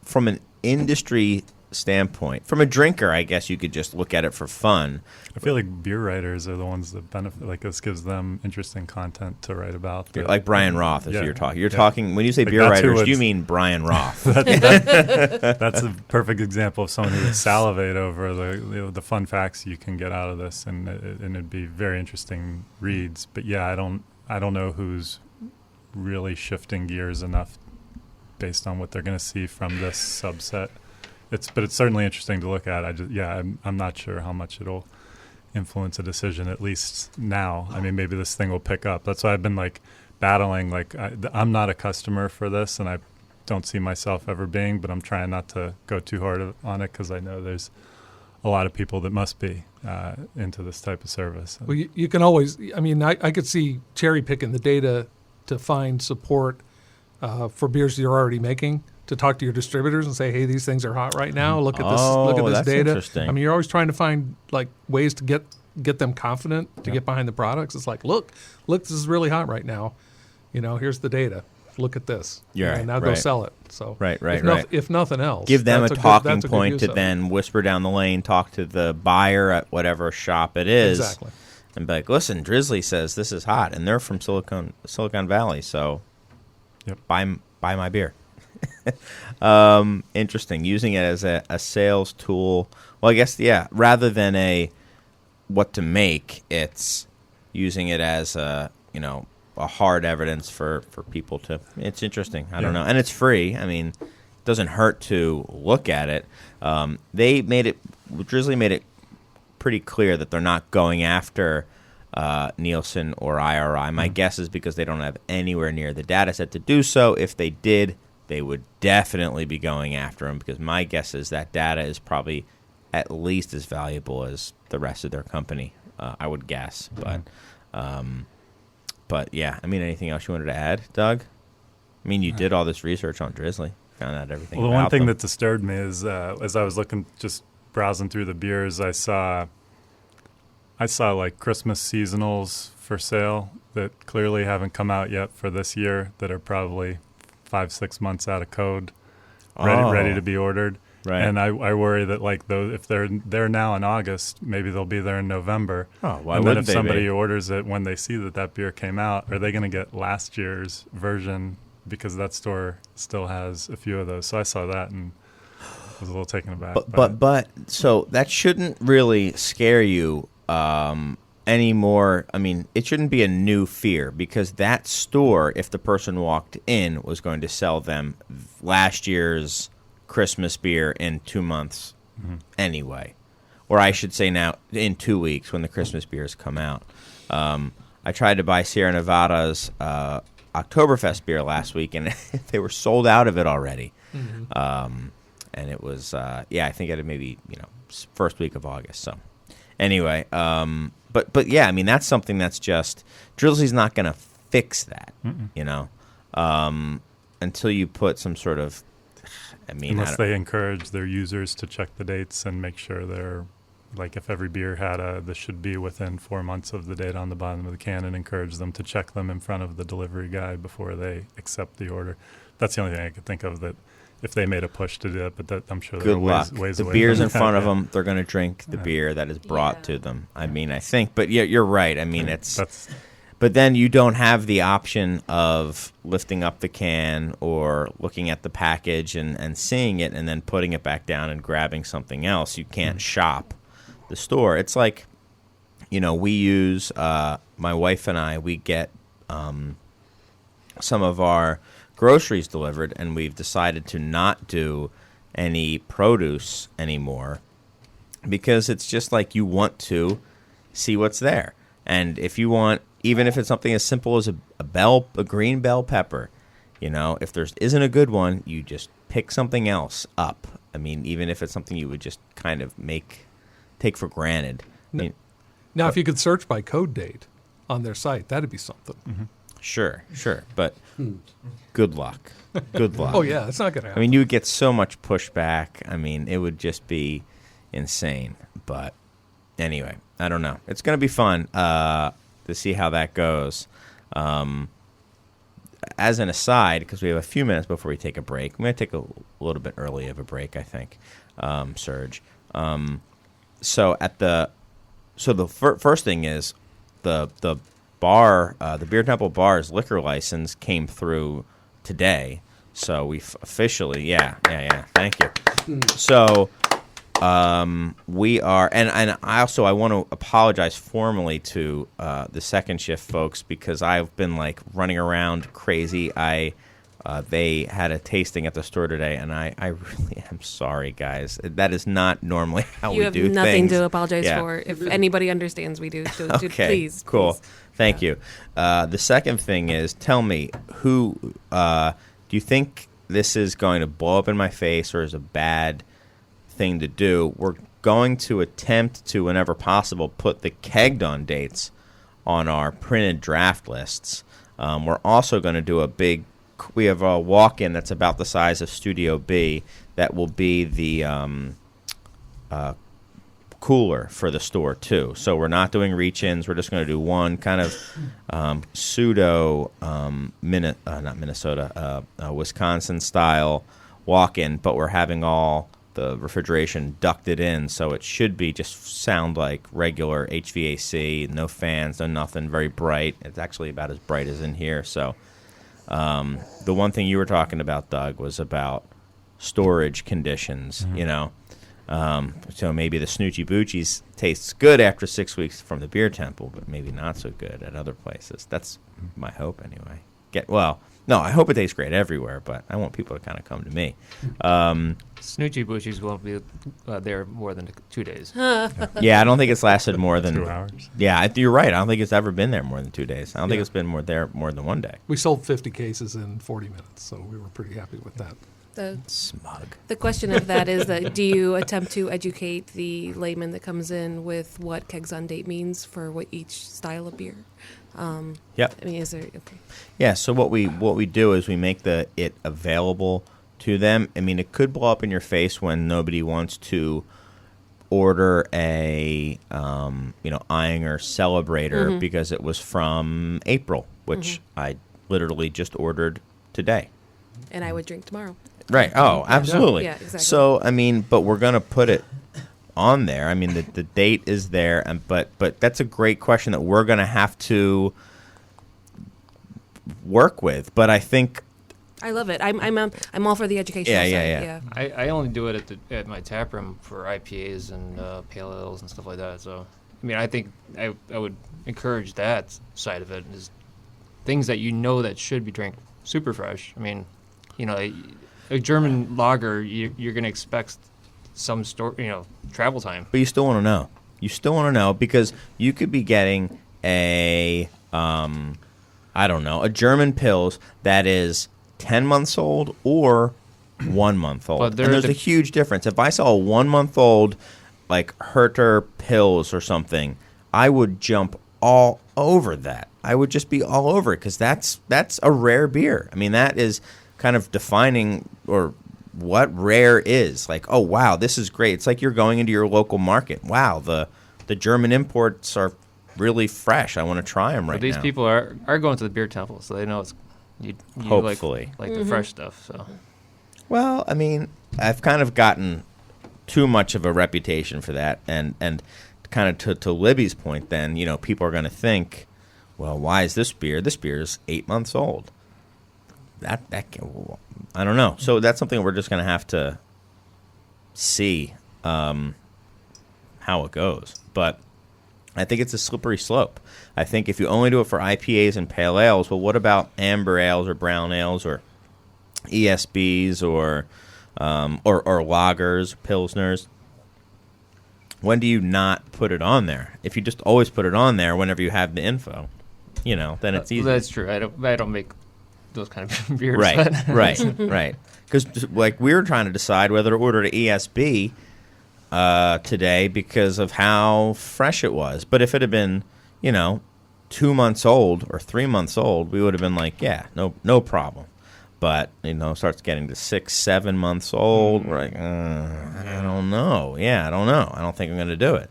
from an industry standpoint, from a drinker, I guess you could just look at it for fun. I feel like beer writers are the ones that benefit. Like this gives them interesting content to write about. Like Brian Roth is who you're talking. You're Yeah. talking when you say Like beer that's who writers, would- you mean Brian Roth. That's a perfect example of someone who would salivate over the fun facts you can get out of this, and it'd be very interesting reads. But yeah, I don't know who's really shifting gears enough based on what they're going to see from this subset. But it's certainly interesting to look at. I'm not sure how much it'll influence a decision, at least now. I mean, maybe this thing will pick up. That's why I've been battling. I'm not a customer for this, and I don't see myself ever being. But I'm trying not to go too hard on it because I know there's a lot of people that must be into this type of service. Well, you can always. I mean, I could see cherry picking the data to find support for beers you're already making. To talk to your distributors and say, hey, these things are hot right now. Look at this. Look at this that's data. interesting. I mean, you're always trying to find ways to get them confident to get behind the products. It's like, look, this is really hot right now. Here's the data. Look at this. Yeah, And now go right. sell it. So Right. If nothing else, Give them a that's talking that's good point use to of it. then whisper down the lane, talk to the buyer at whatever shop it is. Exactly. And be like, listen, Drizzly says this is hot, and they're from Silicon Valley, so buy my beer. Interesting. Using it as a sales tool. Well, I guess, rather than a what to make, it's using it as a hard evidence for people to. It's interesting. I don't know. And it's free. I mean, it doesn't hurt to look at it. Drizzly made it pretty clear that they're not going after Nielsen or IRI. My guess is because they don't have anywhere near the data set to do so. If they did, they would definitely be going after them, because my guess is that data is probably at least as valuable as the rest of their company, I would guess. But yeah, I mean, anything else you wanted to add, Doug? I mean, you did all this research on Drizzly, found out everything Well, the about one thing them. that disturbed me is as I was just browsing through the beers, I saw like Christmas seasonals for sale that clearly haven't come out yet for this year, that are probably 5-6 months out of code, ready to be ordered. Right. And I worry that those, if they're now in August, maybe they'll be there in November. Oh, why and then wouldn't if they somebody be? orders it when they see that beer came out, are they going to get last year's version, because that store still has a few of those? So I saw that and was a little taken aback. But so that shouldn't really scare you anymore. I mean, it shouldn't be a new fear, because that store, if the person walked in, was going to sell them last year's Christmas beer in 2 months anyway. Or I should say now in 2 weeks when the Christmas beers come out. I tried to buy Sierra Nevada's Oktoberfest beer last week, and they were sold out of it already. And it was, I think it had maybe, first week of August. So anyway, but yeah, I mean, that's something that's just, Drizzly's not going to fix that, until you put some sort of, unless they encourage their users to check the dates and make sure they're like if every beer had this should be within 4 months of the date on the bottom of the can, and encourage them to check them in front of the delivery guy before they accept the order. That's the only thing I could think of that if they made a push to do it, but that, I'm sure there Good are luck. ways The away beer's from in that, front of yeah. them. They're going to drink the beer that is brought Yeah. to them. I mean, I think, but yeah, you're right. I mean, That's but then you don't have the option of lifting up the can or looking at the package and seeing it and then putting it back down and grabbing something else. You can't shop the store. It's like, we use, my wife and I, we get some of our groceries delivered, and we've decided to not do any produce anymore because it's just like you want to see what's there. And if you want, even if it's something as simple as a green bell pepper, if there isn't a good one, you just pick something else up. I mean, even if it's something you would just kind of take for granted. I mean, Now, if you could search by code date on their site, that'd be something. sure, but good luck. Good luck. Oh, yeah, it's not going to I happen. mean, you would get so much pushback. I mean, it would just be insane. But anyway, I don't know. It's going to be fun to see how that goes. As an aside, because we have a few minutes before we take a break, I'm going to take a little bit early of a break, I think, Serge. So the first thing is the bar, the Beer Temple Bar's liquor license came through today. So we've officially, yeah. Thank you. So we are, and I want to apologize formally to the Second Shift folks because I've been like running around crazy. They had a tasting at the store today, and I really am sorry, guys. That is not normally how You we have do nothing things. to apologize Yeah. for. If anybody understands, we do. Okay, Please. cool. please. Thank you. The second thing is, tell me, who do you think this is going to blow up in my face or is a bad thing to do? We're going to attempt to, whenever possible, put the kegged on dates on our printed draft lists. We're also going to do we have a walk-in that's about the size of Studio B that will be the cooler for the store too. So we're not doing reach-ins. We're just going to do one kind of pseudo not Minnesota, Wisconsin style walk-in, but we're having all the refrigeration ducted in, so it should be just sound like regular HVAC, no fans, no nothing, very bright. It's actually about as bright as in here. So the one thing you were talking about, Doug, was about storage conditions, so maybe the Snoochie Boochies tastes good after 6 weeks from the Beer Temple, but maybe not so good at other places. That's my hope anyway. I hope it tastes great everywhere, but I want people to kind of come to me. Snoochie Boochies won't be there more than 2 days. Yeah, I don't think it's lasted more than 2 hours. Yeah, you're right. I don't think it's ever been there more than 2 days. I don't think it's been more than 1 day. We sold 50 cases in 40 minutes, so we were pretty happy with that. Smug. The question of that is that do you attempt to educate the layman that comes in with what kegs on date means for what each style of beer? Yep. I mean, is there okay? Yeah. So what we do is we make it available to them. I mean, it could blow up in your face when nobody wants to order a Eyinger Celebrator because it was from April, which I literally just ordered today. And I would drink tomorrow. Right. Oh, absolutely. Yeah, exactly. So, I mean, but we're going to put it on there. I mean, the date is there, but that's a great question that we're going to have to work with. But I think I love it. I'm all for the educational Yeah, side. yeah. I only do it at my tap room for IPAs and pale ales and stuff like that. So, I mean, I think I would encourage that side of it is things that that should be drank super fresh. I mean, a German lager, you're going to expect some travel time. But you still want to know. You still want to know because you could be getting a German Pils that is 10 months old or 1 month old. But And there's a huge difference. If I saw a 1 month old like Herter Pils or something, I would jump all over that. I would just be all over it because that's a rare beer. I mean, that is kind of defining or what rare is. Like, oh wow, this is great. It's like you're going into your local market. Wow, the German imports are really fresh. I want to try them right But these now. people are going to the beer temple, so they know it's you Hopefully. like the fresh stuff. So Well, I mean, I've kind of gotten too much of a reputation for that, and kind of to Libby's point, then people are going to think, well, why is this beer? This beer is 8 months old. That I don't know. So that's something we're just going to have to see how it goes. But I think it's a slippery slope. I think if you only do it for IPAs and pale ales, well, what about amber ales or brown ales or ESBs or lagers, pilsners? When do you not put it on there? If you just always put it on there whenever you have the info, then it's easy. that's true. I don't make those kind of beers. Right, but- right. Because like we were trying to decide whether to order the ESB today because of how fresh it was. But if it had been, 2 months old or 3 months old, we would have been like, yeah, no problem. But starts getting to 6, 7 months old. We're like, I don't know. Yeah, I don't know. I don't think I'm going to do it.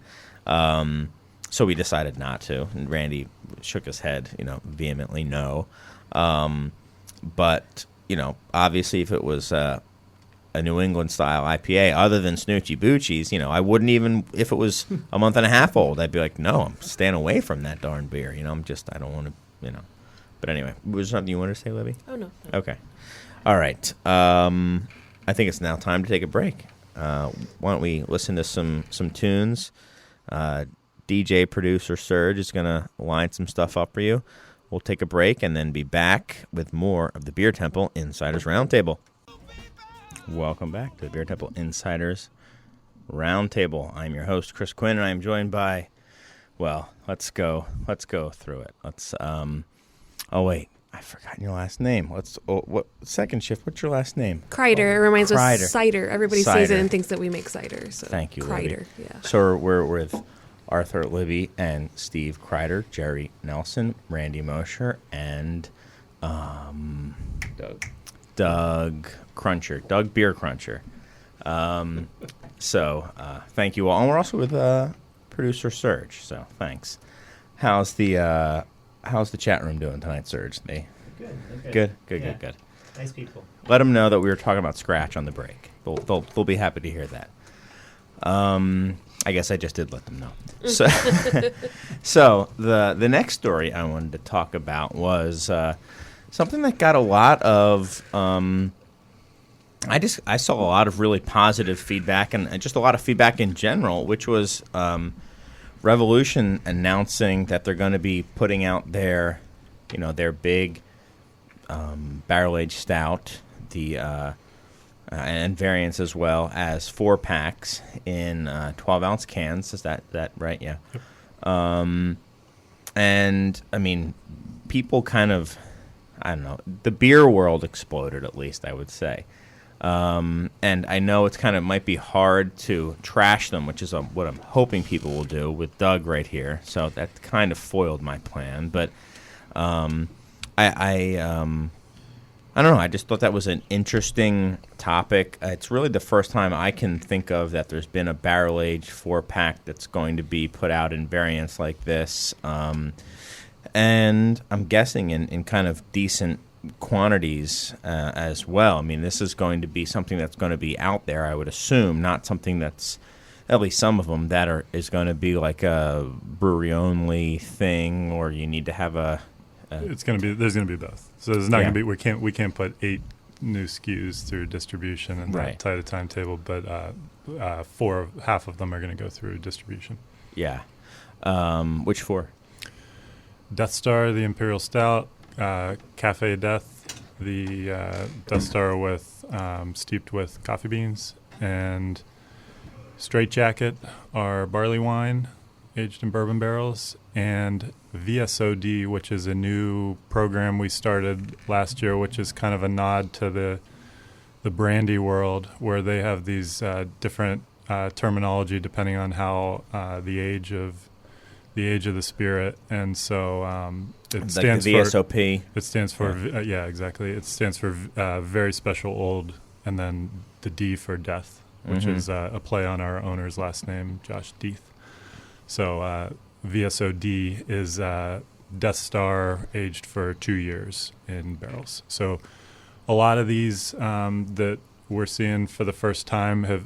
So we decided not to. And Randy shook his head, vehemently no. But obviously, if it was a New England style IPA, other than Snoochie Boochies, I wouldn't even, if it was a month and a half old, I'd be like, no, I'm staying away from that darn beer. I don't want to, But anyway, was there something you wanted to say, Libby? Oh, no. Okay. All right. I think it's now time to take a break. Why don't we listen to some tunes? DJ producer Serge is going to line some stuff up for you. We'll take a break and then be back with more of the Beer Temple Insiders Roundtable. Welcome back to the Beer Temple Insiders Roundtable. I'm your host, Chris Quinn, and I'm joined by, well, let's go through it. Let's, oh, wait. I've forgotten your last name. Second shift, what's your last name? Kreider. It reminds us Kreider. of cider. Everybody Cider. sees it and thinks that we make cider. So Thank you, Libby. Kreider, yeah. So we're with Arthur Libby and Steve Kreider, Jerry Nelson, Randy Mosher, and Doug Cruncher, Doug Beer Cruncher. So thank you all. And we're also with producer Serge, so thanks. How's the chat room doing tonight, Serge? Good. Nice people. Let them know that we were talking about Scratch on the break. They'll be happy to hear that. I guess I just did let them know. So the next story I wanted to talk about was something that got a lot of I saw a lot of really positive feedback and just a lot of feedback in general, which was Revolution announcing that they're going to be putting out their big barrel-aged stout, and variants as well as 4-packs in 12-ounce cans. Is that right? Yeah. Yep. And I mean, people kind of, I don't know, the beer world exploded, at least I would say. And I know it's kind of might be hard to trash them, which is what I'm hoping people will do with Doug right here. So that kind of foiled my plan. But I don't know. I just thought that was an interesting topic. It's really the first time I can think of that there's been a barrel-aged 4-pack that's going to be put out in variants like this. And I'm guessing in kind of decent quantities as well. I mean, this is going to be something that's going to be out there, I would assume, not something that's, at least some of them, that is going to be like a brewery-only thing, or you need to have There's going to be both. So there's not Yeah. going to be we can't put 8 new SKUs through distribution and Right. that tight a timetable, but half of them are going to go through distribution. Yeah. Which 4? Death Star, the Imperial Stout, Cafe Death, the Death Star with steeped with coffee beans, and Straight Jacket, our barley wine aged in bourbon barrels, and VSOD, which is a new program we started last year, which is kind of a nod to the brandy world, where they have these different terminology depending on how the age of the spirit, and so it stands the for VSOP. It stands for yeah, exactly. It stands for very special old, and then the D for Death, which is a play on our owner's last name, Josh Death. So VSOD is Death Star aged for 2 years in barrels. So a lot of these that we're seeing for the first time have.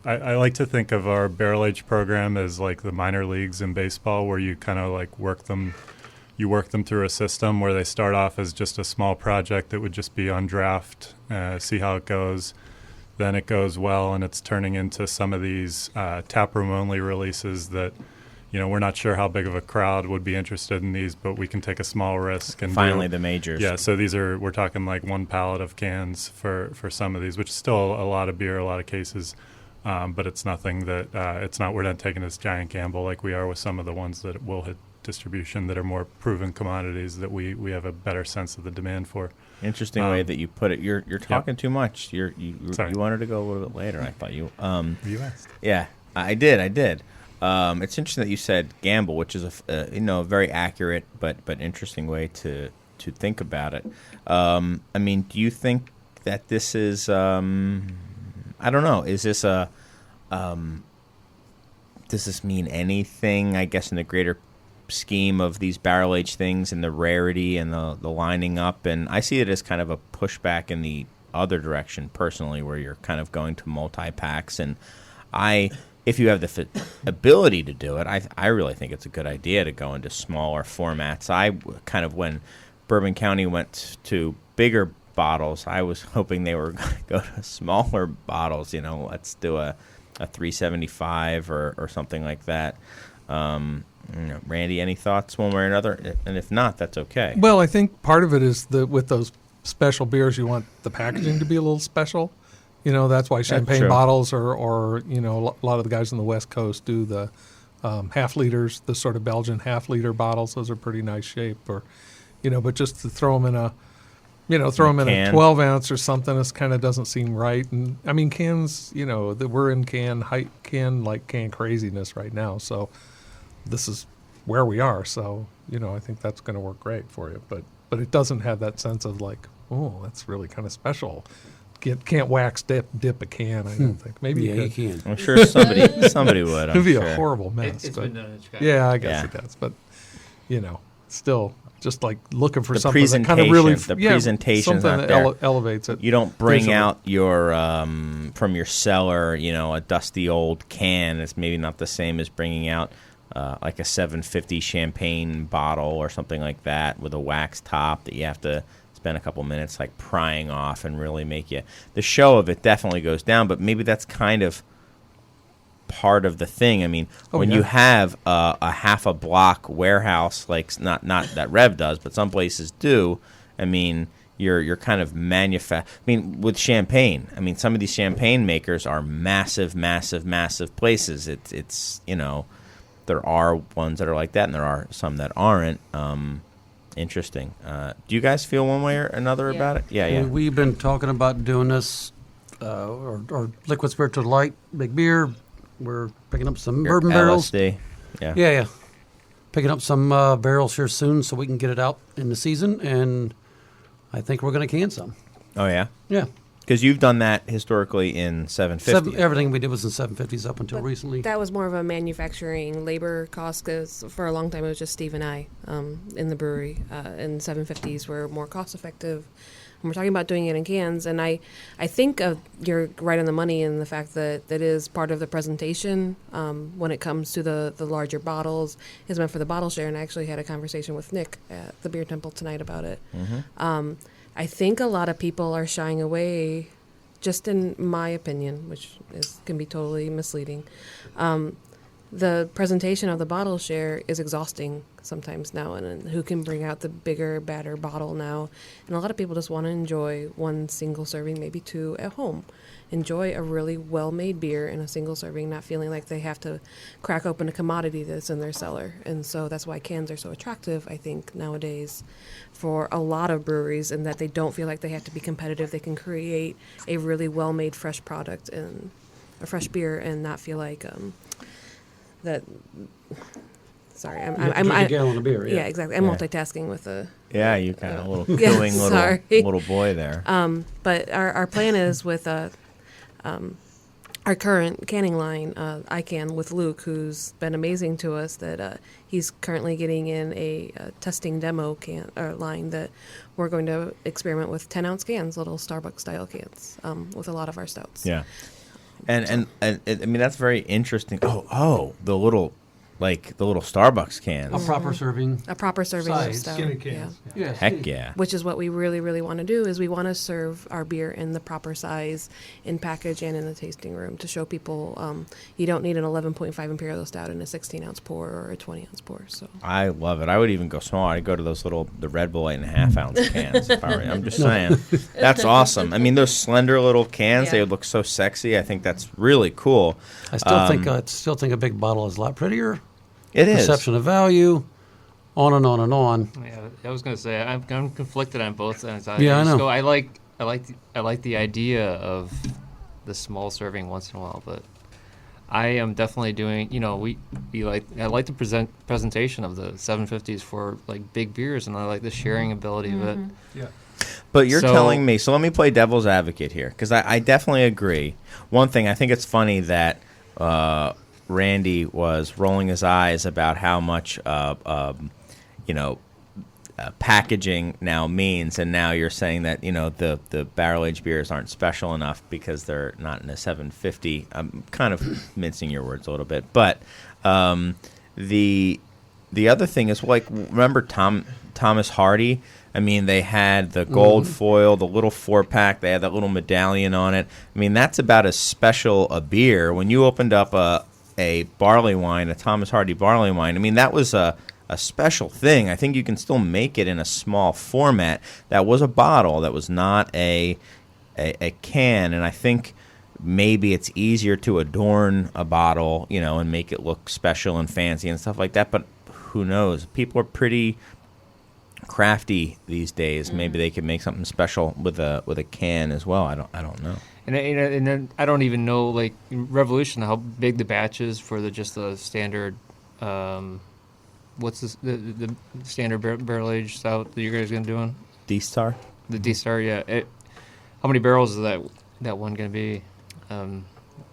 I like to think of our barrel age program as like the minor leagues in baseball, where you kind of like work them through a system where they start off as just a small project that would just be on draft, see how it goes. Then it goes well, and it's turning into some of these taproom only releases that, we're not sure how big of a crowd would be interested in these, but we can take a small risk and Finally, the majors. Yeah, so we're talking like one pallet of cans for some of these, which is still a lot of beer, a lot of cases. But it's nothing that we're not taking this giant gamble like we are with some of the ones that will hit distribution that are more proven commodities that we have a better sense of the demand for. Interesting way that you put it. You're talking too much. You wanted to go a little bit later. I thought you. You asked. Yeah, I did. It's interesting that you said gamble, which is a very accurate but interesting way to think about it. I mean, do you think that this is? I don't know. Is this does this mean anything, I guess, in the greater scheme of these barrel-aged things and the rarity and the lining up? And I see it as kind of a pushback in the other direction, personally, where you're kind of going to multi-packs. And if you have the ability to do it, I really think it's a good idea to go into smaller formats. When Bourbon County went to bigger bottles, I was hoping they were going to go to smaller bottles. Let's do a 375 or something like that. Randy, any thoughts one way or another? And if not, that's okay. Well, I think part of it is with those special beers, you want the packaging to be a little special. That's why champagne bottles or a lot of the guys on the West Coast do the half liters, the sort of Belgian half liter bottles. Those are pretty nice shape. Or, but just to throw them in a a 12 ounce or something, this kind of doesn't seem right. And I mean, cans, we're in can craziness right now. So this is where we are. So, I think that's going to work great for you. But it doesn't have that sense of like, oh, that's really kind of special. Can't wax dip a can, I don't think. Maybe you can. I'm sure somebody would. It'd be a horrible mess. It's been done in Chicago. Yeah, I guess it does. But, still just like looking for something that kind of really presentation's something not that there. Elevates it. You don't bring visually. out your from your cellar, a dusty old can. It's maybe not the same as bringing out like a 750 champagne bottle or something like that with a wax top that you have to spend a couple minutes like prying off and really make you. The show of it definitely goes down, but maybe that's kind of part of the thing. I mean, when you have a half a block warehouse, like not that Rev does, but some places do. I mean, you're kind of with champagne. I mean, some of these champagne makers are massive places. It's there are ones that are like that, and there are some that aren't. Interesting. Do you guys feel one way or another about it? Yeah. We've been talking about doing this, or liquid spiritual light, big beer. We're picking up some bourbon barrels. LSD. Yeah. Picking up some barrels here soon so we can get it out in the season, and I think we're going to can some. Oh, yeah? Yeah. Because you've done that historically in 750. Everything we did was in 750s up until recently. That was more of a manufacturing labor cost because for a long time it was just Steve and I in the brewery. And 750s were more cost effective. And we're talking about doing it in cans. And I think you're right on the money in the fact that that is part of the presentation when it comes to the larger bottles is meant for the bottle share. And I actually had a conversation with Nick at the Beer Temple tonight about it. Mm-hmm. I think a lot of people are shying away, just in my opinion, which can be totally misleading. The presentation of the bottle share is exhausting sometimes now, and who can bring out the bigger, badder bottle now? And a lot of people just want to enjoy one single serving, maybe two at home. Enjoy a really well-made beer in a single serving, not feeling like they have to crack open a commodity that's in their cellar. And so that's why cans are so attractive, I think, nowadays for a lot of breweries, and that they don't feel like they have to be competitive. They can create a really well-made fresh product and a fresh beer and not feel like that Sorry, You have to drink a gallon of beer. yeah, exactly. I'm Yeah. multitasking with a. Yeah, you kind of little Yeah, cooing sorry. little boy there. But our plan is with our current canning line, ICANN with Luke, who's been amazing to us. That he's currently getting in a testing demo line that we're going to experiment with 10-ounce cans, little Starbucks style cans, with a lot of our stouts. Yeah, and I mean that's very interesting. The little Starbucks cans. A proper serving. A proper serving of Size. stout. Skinny cans. Yeah. Yeah. Heck yeah. Which is what we really, really want to do is we want to serve our beer in the proper size, in package and in the tasting room to show people you don't need an 11.5 Imperial Stout in a 16-ounce pour or a 20-ounce pour. So I love it. I would even go small. I'd go to those the Red Bull 8.5 ounce cans. If I were, I'm just saying. That's awesome. I mean, those slender little cans, Yeah. they would look so sexy. I think that's really cool. I still think a big bottle is a lot prettier. It is. Perception of value, on and on and on. Yeah, I was gonna say I'm conflicted on both ends. Yeah, I know. I like the idea of the small serving once in a while, but I am definitely doing. I like the presentation of the 750s for like big beers, and I like the sharing ability of it. Yeah. But you're So- telling me, so let me play devil's advocate here, because I definitely agree. One thing, I think it's funny that Randy was rolling his eyes about how much, packaging now means, and now you're saying that, the barrel-aged beers aren't special enough because they're not in a 750. I'm kind of mincing your words a little bit. But the other thing is, like, remember Thomas Hardy? I mean, they had the gold foil, the little 4-pack. They had that little medallion on it. I mean, that's about as special a beer. When you opened up a barley wine, a Thomas Hardy barley wine, I mean, that was a special thing. I think you can still make it in a small format. That was a bottle. That was not a can. And I think maybe it's easier to adorn a bottle, and make it look special and fancy and stuff like that. But who knows? People are pretty crafty these days. Maybe they could make something special with a can as well. I don't know. And then I don't even know, like, Revolution, how big the batch is for just the standard. What's the standard barrel aged stout that you guys gonna do on D-Star? the D-Star? Yeah. How many barrels is that one gonna be?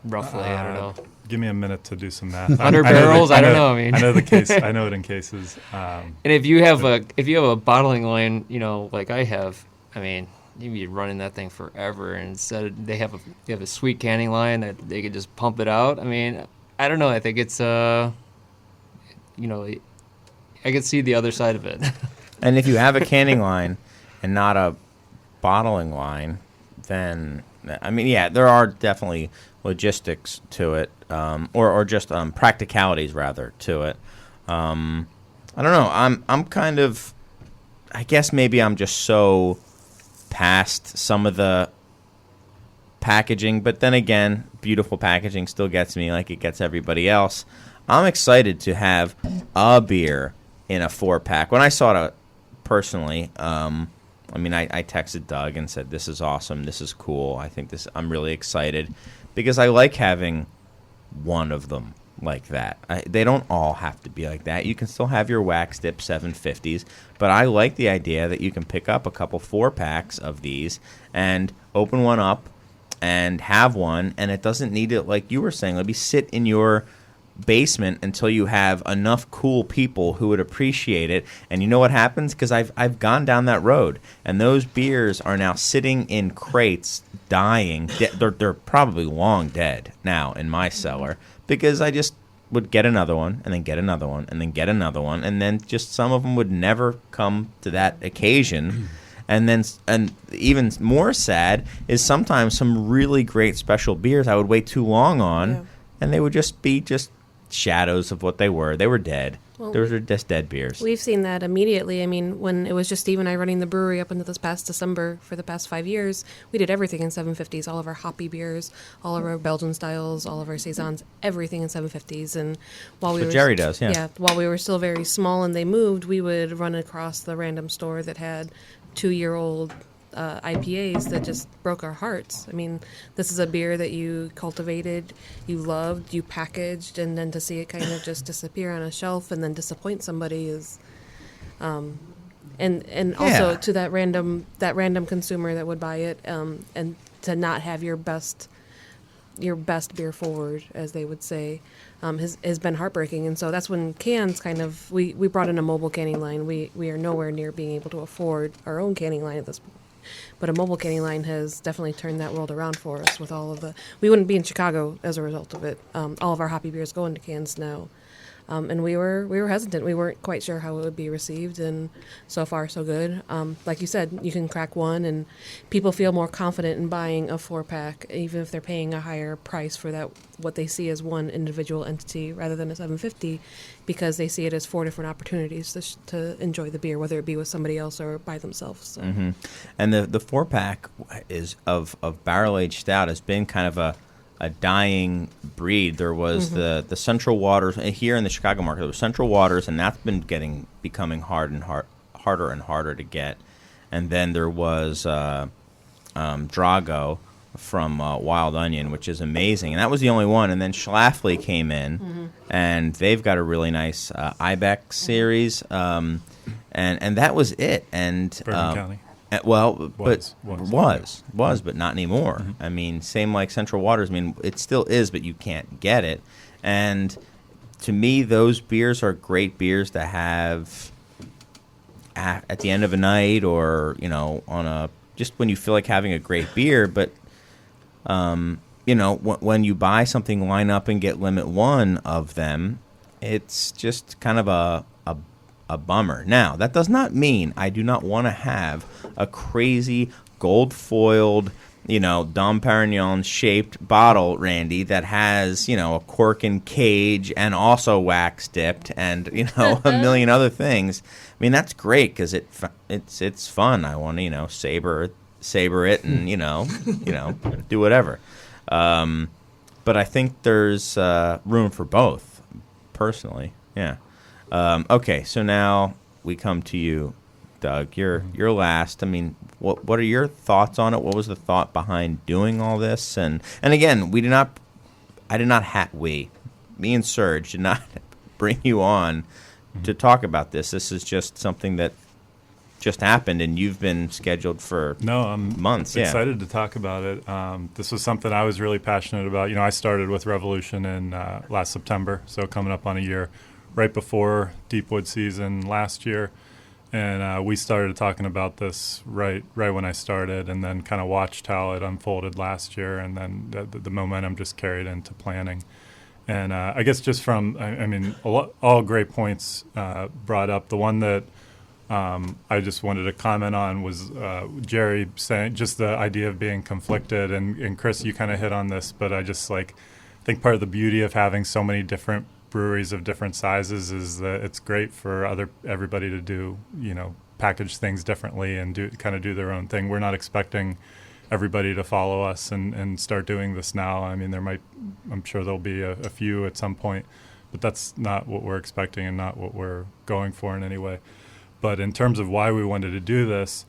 Roughly, I don't know. Give me a minute to do some math. 100 barrels? I don't know. I mean, I know the case. I know it in cases. And if you have a bottling line, like I have, I mean, you'd be running that thing forever. And instead, they have a sweet canning line that they could just pump it out. I mean, I don't know. I think it's I could see the other side of it. And if you have a canning line and not a bottling line, then, I mean, yeah, there are definitely logistics to it, or just practicalities, rather, to it. I don't know. I'm kind of, I guess maybe I'm just so past some of the packaging, but then again, beautiful packaging still gets me like it gets everybody else. I'm excited to have a beer in a 4-pack. When I saw it personally, I texted Doug and said, "This is awesome. This is cool. I'm really excited," because I like having one of them like that. They don't all have to be like that. You can still have your wax dip 750s, but I like the idea that you can pick up a couple 4-packs of these and open one up and have one, and it doesn't need it, like you were saying, let me sit in your basement until you have enough cool people who would appreciate it. And you know what happens? Because I've gone down that road, and those beers are now sitting in crates, dying. They're probably long dead now in my cellar, because I just would get another one, and then get another one, and then get another one, and then just some of them would never come to that occasion. And even more sad is sometimes some really great special beers I would wait too long on, and they would just be shadows of what they were. They were dead. Well, Those are just dead beers. We've seen that immediately. I mean, when it was just Steve and I running the brewery up until this past December for the past 5 years, we did everything in 750s, all of our hoppy beers, all of our Belgian styles, all of our Saisons, everything in 750s. And while That's what Jerry does, yeah. While we were still very small and they moved, we would run across the random store that had 2-year-old IPAs that just broke our hearts. I mean, this is a beer that you cultivated, you loved, you packaged, and then to see it kind of just disappear on a shelf and then disappoint somebody is, and also Yeah. to that random consumer that would buy it, and to not have your best beer forward, as they would say, has been heartbreaking. And so that's when cans kind of, we brought in a mobile canning line. We are nowhere near being able to afford our own canning line at this point. But a mobile canning line has definitely turned that world around for us with all of we wouldn't be in Chicago as a result of it. All of our hoppy beers go into cans now. And we were hesitant. We weren't quite sure how it would be received, and so far so good. Like you said, you can crack one, and people feel more confident in buying a 4-pack, even if they're paying a higher price for that, what they see as one individual entity rather than a 750, because they see it as 4 different opportunities to enjoy the beer, whether it be with somebody else or by themselves. So. Mm-hmm. And the 4-pack is of barrel aged stout has been kind of a dying breed. There was the Central Waters here in the Chicago market. There was Central Waters, and that's been becoming harder and harder to get. And then there was Drago from Wild Onion, which is amazing, and that was the only one. And then Schlafly came in, and they've got a really nice Ibex series, and that was it. And Bourbon County. Well, Was, but not anymore. I mean, same like Central Waters. I mean, it still is, but you can't get it. And to me, those beers are great beers to have at the end of a night, or on just when you feel like having a great beer. But when you buy something, line up and get limit one of them, it's just kind of a bummer. Now, that does not mean I do not want to have a crazy gold-foiled, Dom Perignon-shaped bottle, Randy, that has, a cork and cage and also wax-dipped and, a million other things. I mean, that's great because it's fun. I want to, saber it and, do whatever. But I think there's room for both, personally. Yeah. Okay, so now we come to you, Doug. You're last. I mean, what are your thoughts on it? What was the thought behind doing all this? And again, me and Serge did not bring you on to talk about this. This is just something that just happened, and you've been scheduled for months. I'm excited to talk about it. This was something I was really passionate about. I started with Revolution in last September, so coming up on a year, right before Deepwood season last year. And we started talking about this right when I started, and then kind of watched how it unfolded last year, and then the momentum just carried into planning. And I guess just from, all great points brought up. The one that I just wanted to comment on was Jerry saying just the idea of being conflicted. And Chris, you kind of hit on this, but I just think part of the beauty of having so many different breweries of different sizes is that it's great for everybody to do, package things differently and do their own thing. We're not expecting everybody to follow us and start doing this now. I mean, I'm sure there'll be a few at some point, but that's not what we're expecting and not what we're going for in any way. But in terms of why we wanted to do this,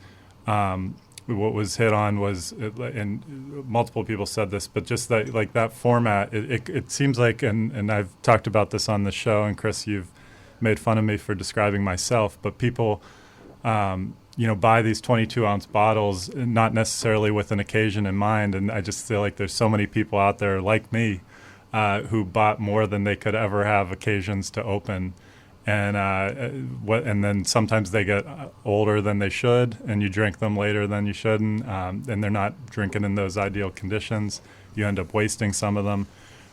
what was hit on was, and multiple people said this, but just that format, it seems like, and I've talked about this on the show, and Chris, you've made fun of me for describing myself, but people, buy these 22-ounce bottles, not necessarily with an occasion in mind, and I just feel like there's so many people out there like me who bought more than they could ever have occasions to open. And then sometimes they get older than they should, and you drink them later than you shouldn't, and they're not drinking in those ideal conditions. You end up wasting some of them.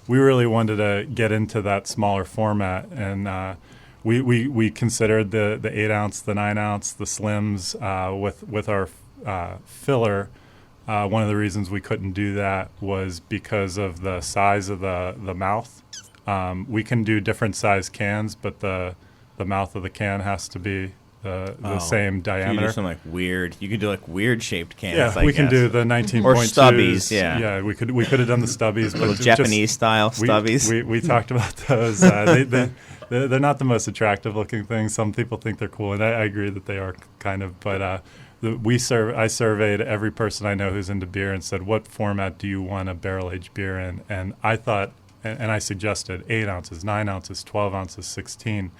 We really wanted to get into that smaller format, and we considered the 8-ounce, the 9-ounce, the slims with our filler. One of the reasons we couldn't do that was because of the size of the mouth. We can do different size cans, but the mouth of the can has to be the same diameter. You can do some weird. You can do weird shaped cans. Yeah, we can do the 19.2s. Or stubbies. Yeah, yeah. We could have done the stubbies, but Japanese style stubbies. We talked about those. They're not the most attractive looking things. Some people think they're cool, and I agree that they are kind of. But I surveyed every person I know who's into beer and said, what format do you want a barrel-aged beer in? And I thought, and I suggested 8 ounces, 9 ounces, 12 ounces, 16,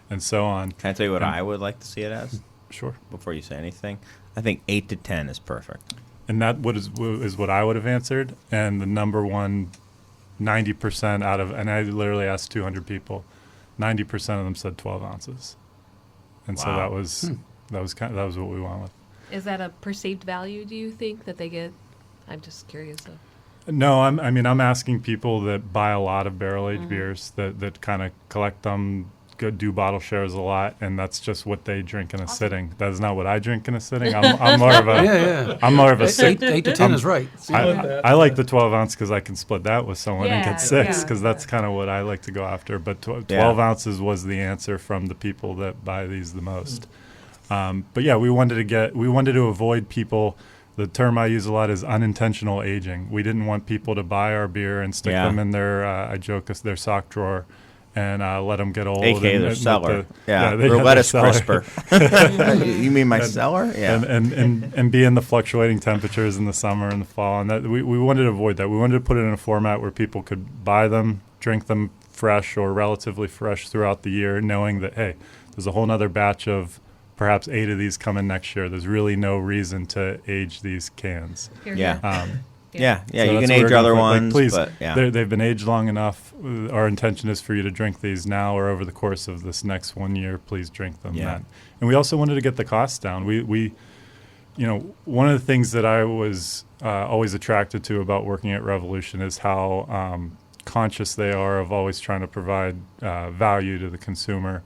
and so on. Can I tell you what I would like to see it as? Sure. Before you say anything, I think 8 to 10 is perfect. And that is what I would have answered. And the number one, 90% out of, and I literally asked 200 people, 90% of them said 12 ounces. And so Wow. that was what we went with. Is that a perceived value, do you think, that they get? I'm just curious. No, I'm asking people that buy a lot of barrel-aged beers, that kind of collect them, do bottle shares a lot, and that's just what they drink in a sitting. That is not what I drink in a sitting. I'm more of a I'm more of a six. 8 to 10 is right. I like the 12 ounce because I can split that with someone and Yeah, get 6 yeah. because that's kind of what I like to go after. But 12 Yeah. ounces was the answer from the people that buy these the most. But yeah, we wanted to avoid people. The term I use a lot is unintentional aging. We didn't want people to buy our beer and stick Yeah. them in their their sock drawer and let them get old. AKA and their let cellar. their Their lettuce cellar. crisper. You mean my cellar? Yeah. and be in the fluctuating temperatures in the summer and the fall. And that we wanted to avoid that. We wanted to put it in a format where people could buy them, drink them fresh or relatively fresh throughout the year, knowing that, hey, there's a whole nother batch of perhaps 8 of these coming next year. There's really no reason to age these cans. Yeah. Yeah. Yeah. So You that's can what we're age going other for. Like, ones, please, but yeah. they've been aged long enough. Our intention is for you to drink these now or over the course of this next 1 year. Please drink them Yeah. then. And we also wanted to get the costs down. We one of the things that I was always attracted to about working at Revolution is how conscious they are of always trying to provide value to the consumer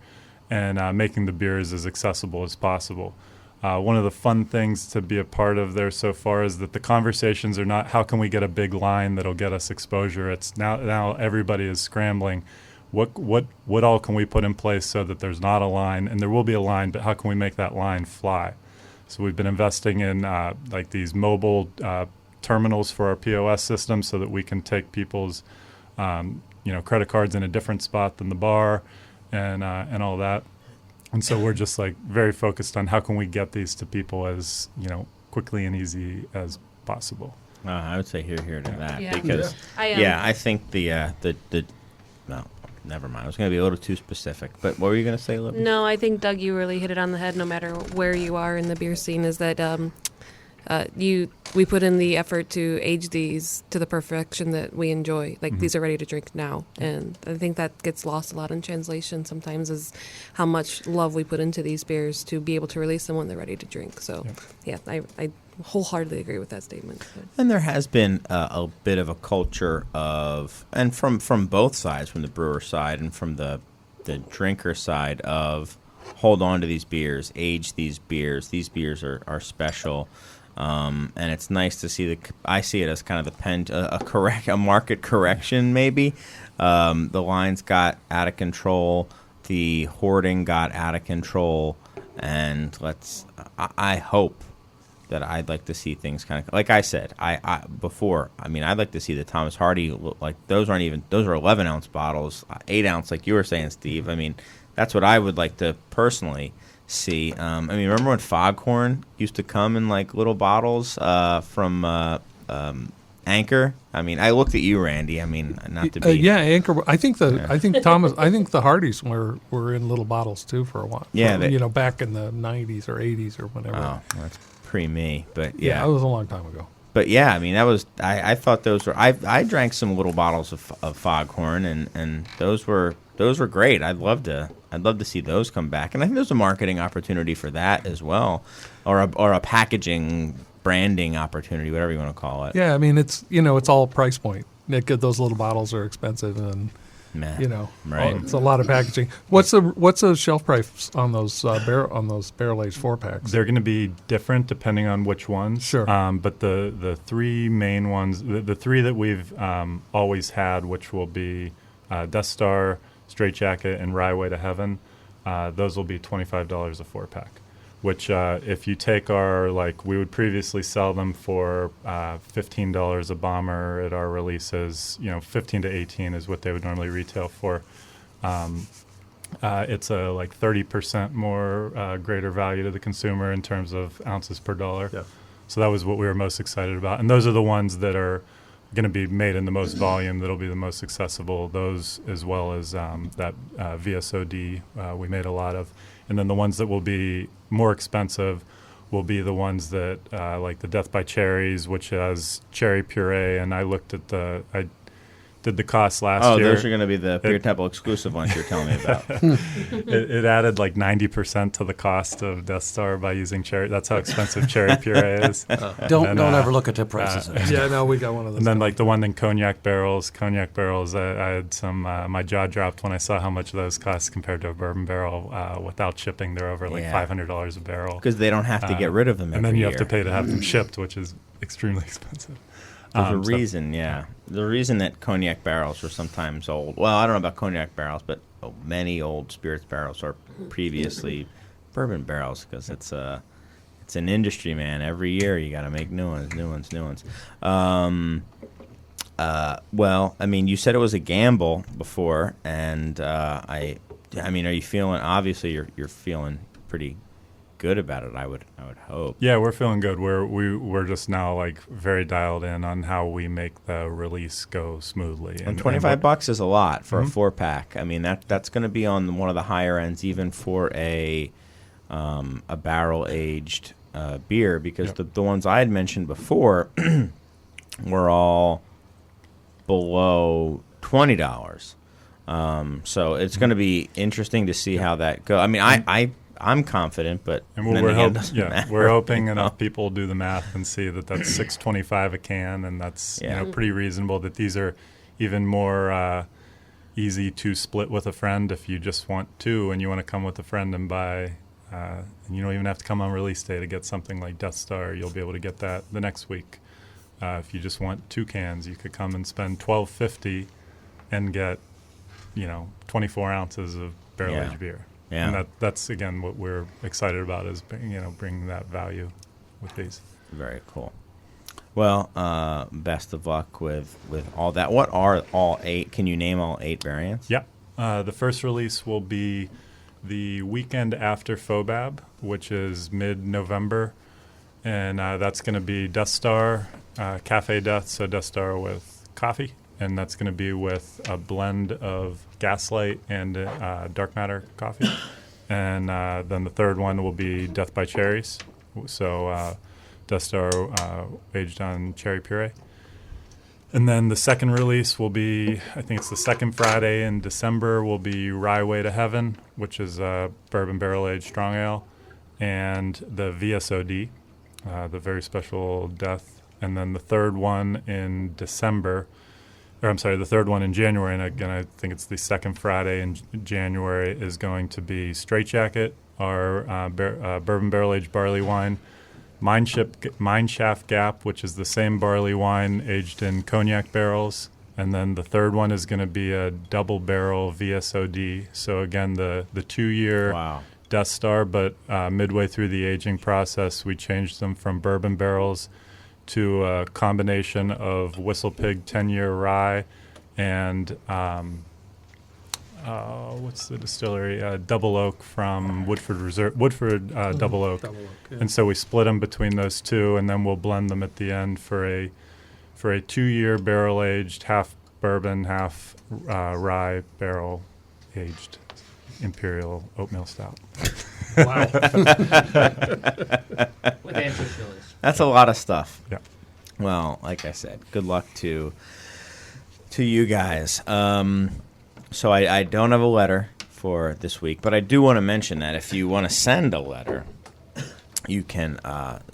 and making the beers as accessible as possible. One of the fun things to be a part of there so far is that the conversations are not how can we get a big line that'll get us exposure. It's now everybody is scrambling. What all can we put in place so that there's not a line, and there will be a line, but how can we make that line fly? So we've been investing in like these mobile terminals for our POS system so that we can take people's credit cards in a different spot than the bar and all that. And so we're just like very focused on how can we get these to people as quickly and easy as possible. I would say here to that Yeah. because I think the no, never mind. I was going to be a little too specific, but what were you going to say, Libby? No, I think, Doug, you really hit it on the head. No matter where you are in the beer scene, is that we put in the effort to age these to the perfection that we enjoy. Like these are ready to drink now, and I think that gets lost a lot in translation sometimes. Is how much love we put into these beers to be able to release them when they're ready to drink. So, yeah, I wholeheartly agree with that statement. And there has been a bit of a culture of, and from both sides, from the brewer side and from the drinker side, of hold on to these beers, age these beers. These beers are special. And it's nice to see I see it as kind of a market correction maybe. The lines got out of control, the hoarding got out of control, and I hope that I'd like to see things kind of like I said before. I mean, I'd like to see the Thomas Hardy, like those are 11-ounce bottles, 8 ounce like you were saying, Steve. I mean, that's what I would like to personally see. I mean, remember when Foghorn used to come in like little bottles from Anchor? I mean, I looked at you, Randy. I mean, not to be Anchor. I think the Hardys were in little bottles too for a while. Yeah, back in the 90s or 80s or whenever. Oh, that's pre-me, but Yeah, it was a long time ago. But yeah, I mean, that was I thought those were I drank some little bottles of Foghorn and those were great. I'd love to see those come back, and I think there's a marketing opportunity for that as well, or a packaging branding opportunity, whatever you want to call it. Yeah, I mean it's all price point. Those little bottles are expensive, and right. it's a lot of packaging. What's the shelf price on those barrel aged 4-packs? They're going to be different depending on which ones. Sure. But the three main ones, the three that we've always had, which will be Death Star, Straight Jacket, and Rye Way to Heaven, those will be $25 a 4-pack. Which if you take we would previously sell them for $15 a bomber at our releases. 15 to 18 is what they would normally retail for. It's a like 30% more greater value to the consumer in terms of ounces per dollar. Yeah. So that was what we were most excited about. And those are the ones that are going to be made in the most volume, that'll be the most accessible, those as well as that VSOD we made a lot of. And then the ones that will be more expensive will be the ones that like the Death by Cherries, which has cherry puree. And I looked at I did the cost last year. Oh, those are going to be the Beer Temple exclusive ones you're telling me about. It added like 90% to the cost of Death Star by using cherry. That's how expensive cherry puree is. Don't ever look at the prices. Yeah, no, we got one of those. And then like the one in cognac barrels, I had some, my jaw dropped when I saw how much those cost compared to a bourbon barrel. Without shipping, they're over like Yeah. $500 a barrel. Because they don't have to get rid of them And then every you year. have to pay to have them shipped, which is extremely expensive. There's a So- reason, yeah. The reason that cognac barrels were sometimes old. Well, I don't know about cognac barrels, but many old spirits barrels are previously bourbon barrels because it's an industry, man. Every year you got to make new ones. Well, I mean, you said it was a gamble before, and I mean, are you feeling? Obviously, you're feeling pretty good about it. I would hope. Yeah, we're feeling good. We're just now like very dialed in on how we make the release go smoothly. And $25 is a lot for a Mhm. 4-pack. I mean, that's going to be on one of the higher ends, even for a barrel aged beer, because Yep. the ones I had mentioned before were all below $20. So it's going to be interesting to see how that goes. I mean, I'm confident, but And then again, it doesn't matter, we're hoping you know? enough people do the math and see that that's $6.25 a can, and that's Yeah. pretty reasonable. That these are even more easy to split with a friend if you just want to, and you want to come with a friend and buy. And you don't even have to come on release day to get something like Death Star. You'll be able to get that the next week. If you just want 2 cans, you could come and spend $12.50 and get 24 ounces of barrel aged beer. Yeah. And that's again what we're excited about is bringing that value with these. Very cool. Well, best of luck with all that. What are all 8? Can you name all 8 variants? Yeah. The first release will be the weekend after FOBAB, which is mid-November. And that's going to be Death Star, Cafe Death, so Death Star with coffee. And that's going to be with a blend of Gaslight and Dark Matter coffee. And then the third one will be Death by Cherries. So Death Star aged on cherry puree. And then the second release will be, I think it's the second Friday in December, will be Rye Way to Heaven, which is a bourbon barrel-aged strong ale, and the VSOD, the very special Death. And then the third one in December, or I'm sorry, the third one in January, and again, I think it's the second Friday in January, is going to be Straight Jacket, our bourbon barrel-aged barley wine, Mineshaft Gap, which is the same barley wine aged in cognac barrels. And then the third one is going to be a double barrel VSOD. So again, the 2-year Wow. Death Star, but midway through the aging process, we changed them from bourbon barrels to a combination of Whistle Pig 10-year rye and what's the distillery? Double Oak from Woodford Reserve, Double Oak. Double Oak, yeah. And so we split them between those two, and then we'll blend them at the end for a 2-year barrel aged, half bourbon, half rye barrel aged imperial oatmeal stout. Wow. With anchovies. That's a lot of stuff. Yeah. Well, like I said, good luck to you guys. So I don't have a letter for this week, but I do want to mention that if you want to send a letter, you can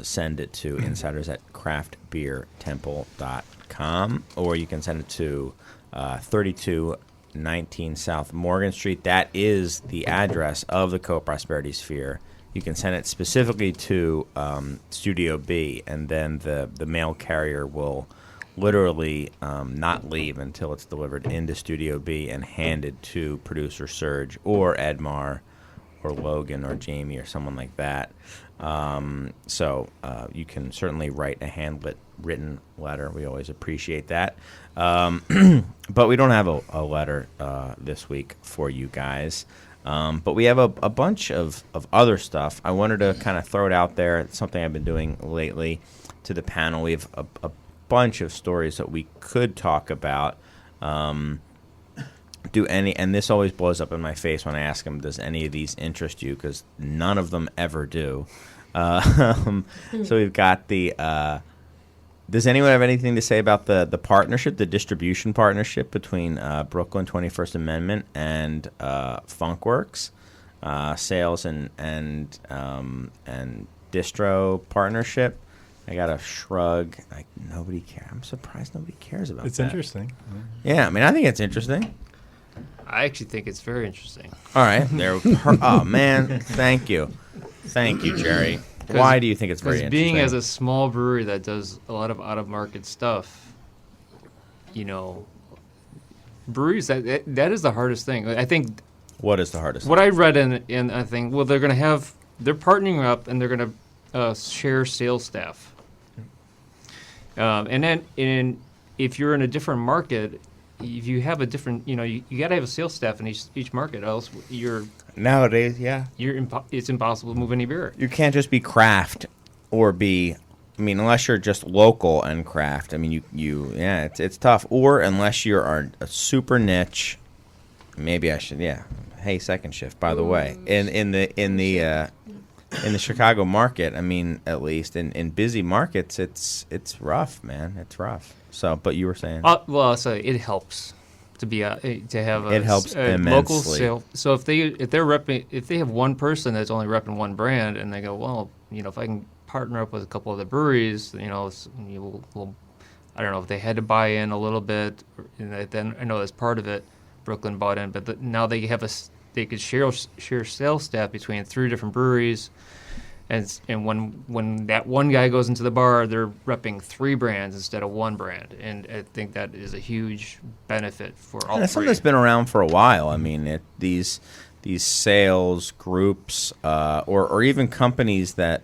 send it to insiders@craftbeertemple.com, or you can send it to 3219 South Morgan Street. That is the address of the Co-Prosperity Sphere. You can send it specifically to Studio B, and then the mail carrier will literally not leave until it's delivered into Studio B and handed to producer Serge or Edmar or Logan or Jamie or someone like that. So you can certainly write a handwritten letter. We always appreciate that. But we don't have a letter this week for you guys. But we have a bunch of other stuff. I wanted to kind of throw it out there. It's something I've been doing lately to the panel. We have a bunch of stories that we could talk about. And this always blows up in my face when I ask them, does any of these interest you? Because none of them ever do. So we've got does anyone have anything to say about the partnership, the distribution partnership between Brooklyn 21st Amendment and Funkworks, sales and distro partnership? I got a shrug. Like, nobody cares. I'm surprised nobody cares about It's that. interesting. Yeah, I mean, I think it's interesting. I actually think it's very interesting. All right, oh man, thank you, Jerry. Why do you think it's very Because interesting? being as a small brewery that does a lot of out-of-market stuff, breweries that is the hardest thing. I think What is the hardest? what I read in I think they're partnering up and they're going to share sales staff, and then if you're in a different market, if you have a different, you got to have a sales staff in each market, else Nowadays, yeah. it's impossible to move any beer. You can't just be craft or unless you're just local and craft. I mean, it's tough. Or unless you're a super niche, maybe I should, Hey, Second Shift, by the way, in the Chicago market, I mean, at least in busy markets, it's rough, man. It's rough. So, but you were saying, So it helps to have It helps a local immensely. sale. So if they have one person that's only repping one brand, and they go, well, if I can partner up with a couple of the breweries, I don't know if they had to buy in a little bit, and then I know that's part of it. Brooklyn bought in, but now they could share sales staff between 3 different breweries. And when that one guy goes into the bar, they're repping 3 brands instead of 1 brand, and I think that is a huge benefit for all. that's something that's been around for a while. I mean, these sales groups or even companies that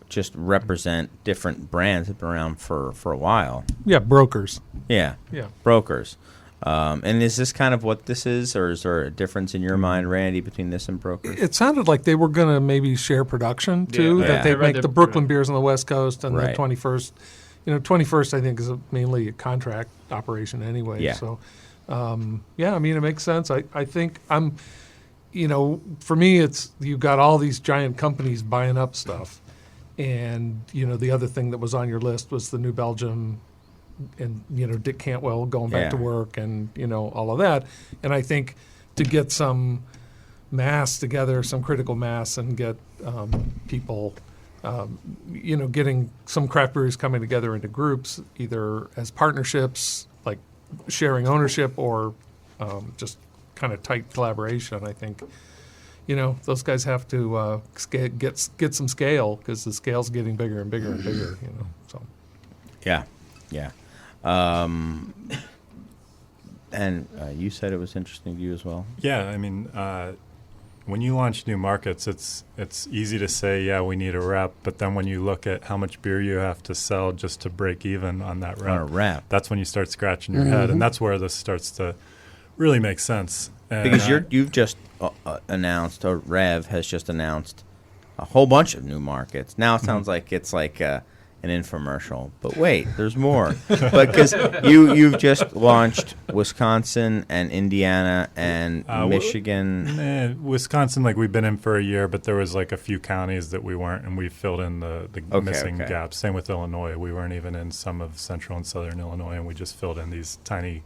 just represent different brands have been around for a while. Yeah, brokers. Yeah, brokers. And is this kind of what this is, or is there a difference in your mind, Randy, between this and brokers? It sounded like they were going to maybe share production too. Yeah. That they I read make that- the Brooklyn beers on the West Coast and Right. the 21st. 21st I think is mainly a contract operation anyway. Yeah. So, I mean, it makes sense. I think for me, it's you've got all these giant companies buying up stuff, and the other thing that was on your list was the New Belgium. And Dick Cantwell going back to work, and all of that. And I think to get some mass together, some critical mass, and get people, getting some craft breweries coming together into groups, either as partnerships, like sharing ownership, or just kind of tight collaboration. I think those guys have to get some scale, because the scale's getting bigger and bigger and bigger. So Yeah. And you said it was interesting to you as well. Yeah, I mean, when you launch new markets, it's easy to say, yeah, we need a rep, but then when you look at how much beer you have to sell just to break even on that rep, that's when you start scratching your head, and that's where this starts to really make sense. And, Because you've just announced, or Rev has just announced, a whole bunch of new markets. Now it sounds like it's like an infomercial, but wait, there's more. But because you've just launched Wisconsin and Indiana and Michigan. Wisconsin, we've been in for a year, but there was a few counties that we weren't, and we filled in the missing gaps. Same with Illinois. We weren't even in some of central and southern Illinois, and we just filled in these tiny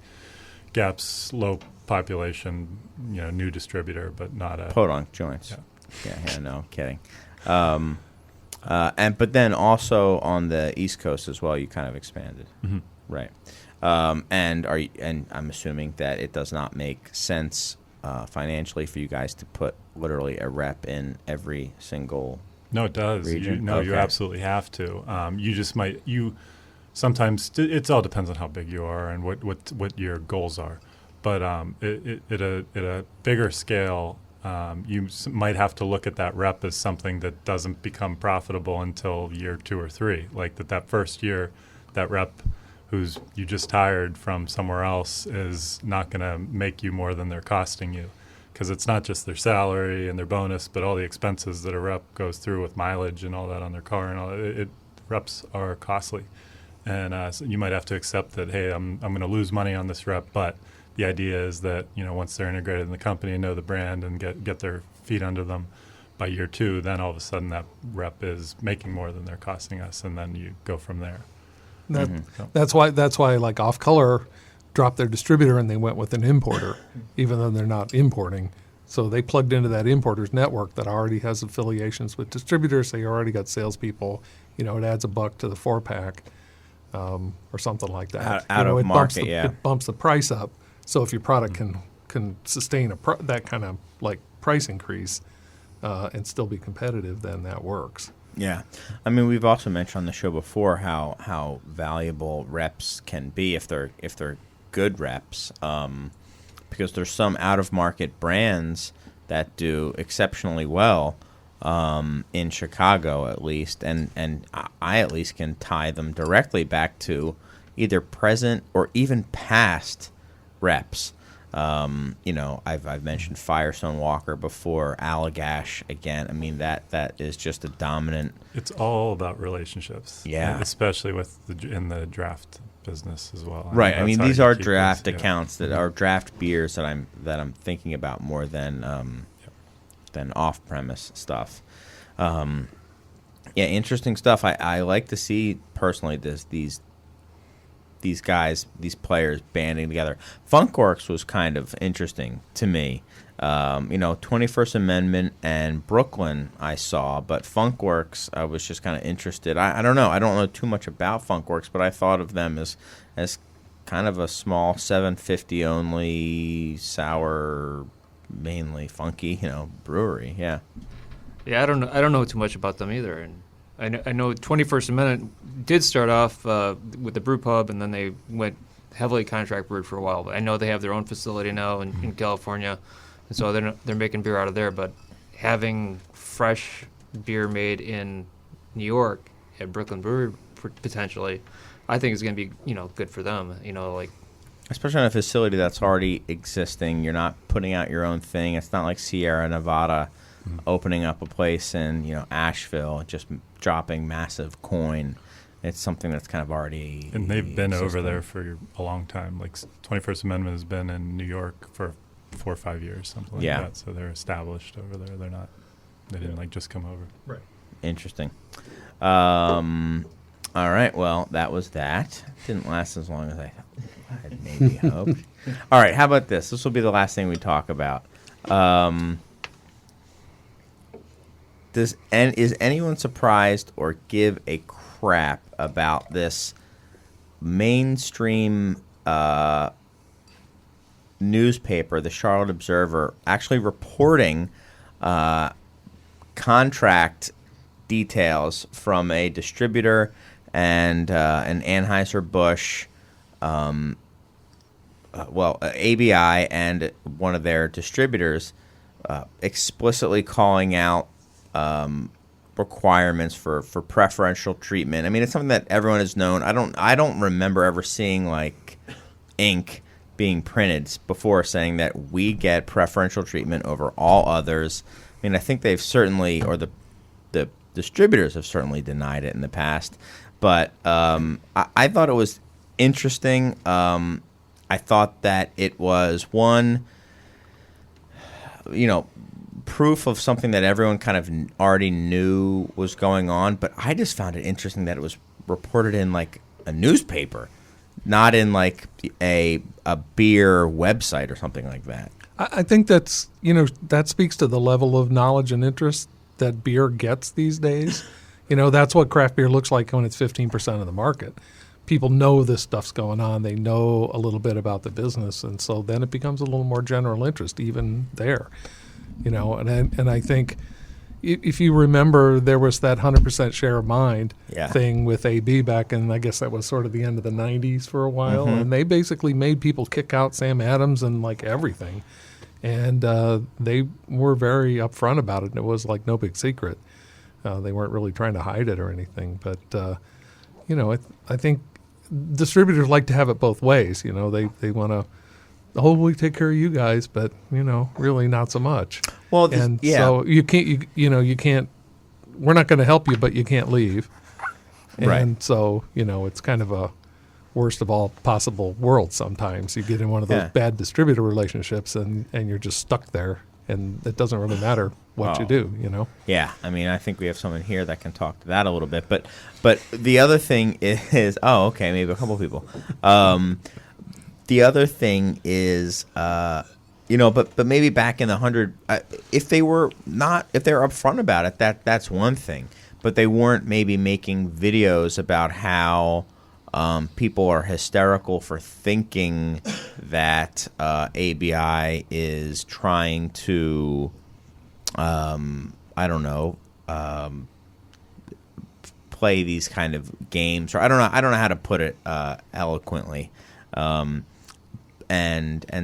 gaps, low population, new distributor, but not a Podunk joints. Yeah. No, kidding. But then also on the East Coast as well, you kind of expanded, right? And I'm assuming that it does not make sense financially for you guys to put literally a rep in every single. No, it does. Region? You absolutely have to. You just might. Sometimes it all depends on how big you are and what your goals are. But at a bigger scale, you might have to look at that rep as something that doesn't become profitable until year 2 or 3. Like that first year, that rep who's you just hired from somewhere else is not going to make you more than they're costing you, because it's not just their salary and their bonus, but all the expenses that a rep goes through with mileage and all that on their car and all it. Reps are costly, and so you might have to accept that. Hey, I'm going to lose money on this rep, but the idea is that once they're integrated in the company and know the brand and get their feet under them, by year 2, then all of a sudden that rep is making more than they're costing us, and then you go from there. That's why like Off Color dropped their distributor and they went with an importer, even though they're not importing. So they plugged into that importers network that already has affiliations with distributors. So you already got salespeople. It adds $1 to the 4-pack or something like that. Out of it market, It bumps the price up. So if your product can sustain that kind of like price increase and still be competitive, then that works. Yeah. I mean, we've also mentioned on the show before how valuable reps can be if they're good reps, because there's some out-of-market brands that do exceptionally well in Chicago, at least, and I at least can tie them directly back to either present or even past reps. I've mentioned Firestone Walker before, Allagash again. I mean, that is just a dominant. It's all about relationships. Yeah. Especially in the draft business as well. Right. I mean, these are draft those, accounts that are draft beers that I'm thinking about more than off-premise stuff. Interesting stuff. I like to see personally these guys, these players banding together. Funkworks was kind of interesting to me. 21st Amendment and Brooklyn I saw, but Funkworks I was just kind of interested. I don't know. I don't know too much about Funkworks, but I thought of them as kind of a small 750 only sour, mainly funky, brewery. Yeah. Yeah, I don't know too much about them either, and I know 21st Amendment did start off with the brew pub, and then they went heavily contract brewed for a while. But I know they have their own facility now in California, and so they're making beer out of there. But having fresh beer made in New York at Brooklyn Brewery potentially, I think is going to be good for them. Especially on a facility that's already existing, you're not putting out your own thing. It's not like Sierra Nevada opening up a place in Asheville, just dropping massive coin. It's something that's kind of already and they've been existing over there for a long time. Like 21st Amendment has been in New York for 4 or 5 years, something like that. So they're established over there. They didn't just come over. Right. Interesting. All right. Well, that was that. Didn't last as long as I had maybe hoped. All right. How about this? This will be the last thing we talk about. Is anyone surprised or give a crap about this mainstream newspaper, the Charlotte Observer, actually reporting contract details from a distributor and an Anheuser-Busch, ABI and one of their distributors explicitly calling out requirements for preferential treatment. I mean, it's something that everyone has known. I don't remember ever seeing like ink being printed before saying that we get preferential treatment over all others. I mean, I think they've certainly, or the distributors have certainly denied it in the past. But I thought it was interesting. I thought that it was one, proof of something that everyone kind of already knew was going on, but I just found it interesting that it was reported in like a newspaper, not in like a beer website or something like that. I think that's, that speaks to the level of knowledge and interest that beer gets these days. That's what craft beer looks like when it's 15% of the market. People know this stuff's going on. They know a little bit about the business, and so then it becomes a little more general interest even there. And I think if you remember, there was that 100% share of mind thing with AB back in, I guess that was sort of the end of the 90s for a while. And they basically made people kick out Sam Adams and like everything. And they were very upfront about it. And it was like no big secret. They weren't really trying to hide it or anything. But, I think distributors like to have it both ways. They want to oh, we take care of you guys, but really not so much. Well, And yeah. so you can't, you can't. We're not going to help you, but you can't leave. And Right. so it's kind of a worst of all possible worlds. Sometimes you get in one of those Yeah. bad distributor relationships, and you're just stuck there, and it doesn't really matter what you Oh. do. Yeah, I mean, I think we have someone here that can talk to that a little bit. But the other thing is, oh, okay, maybe a couple people. The other thing is, but maybe back in the 100, if they're upfront about it, that's one thing. But they weren't maybe making videos about how people are hysterical for thinking that ABI is trying to, I don't know, play these kind of games, or I don't know how to put it eloquently, and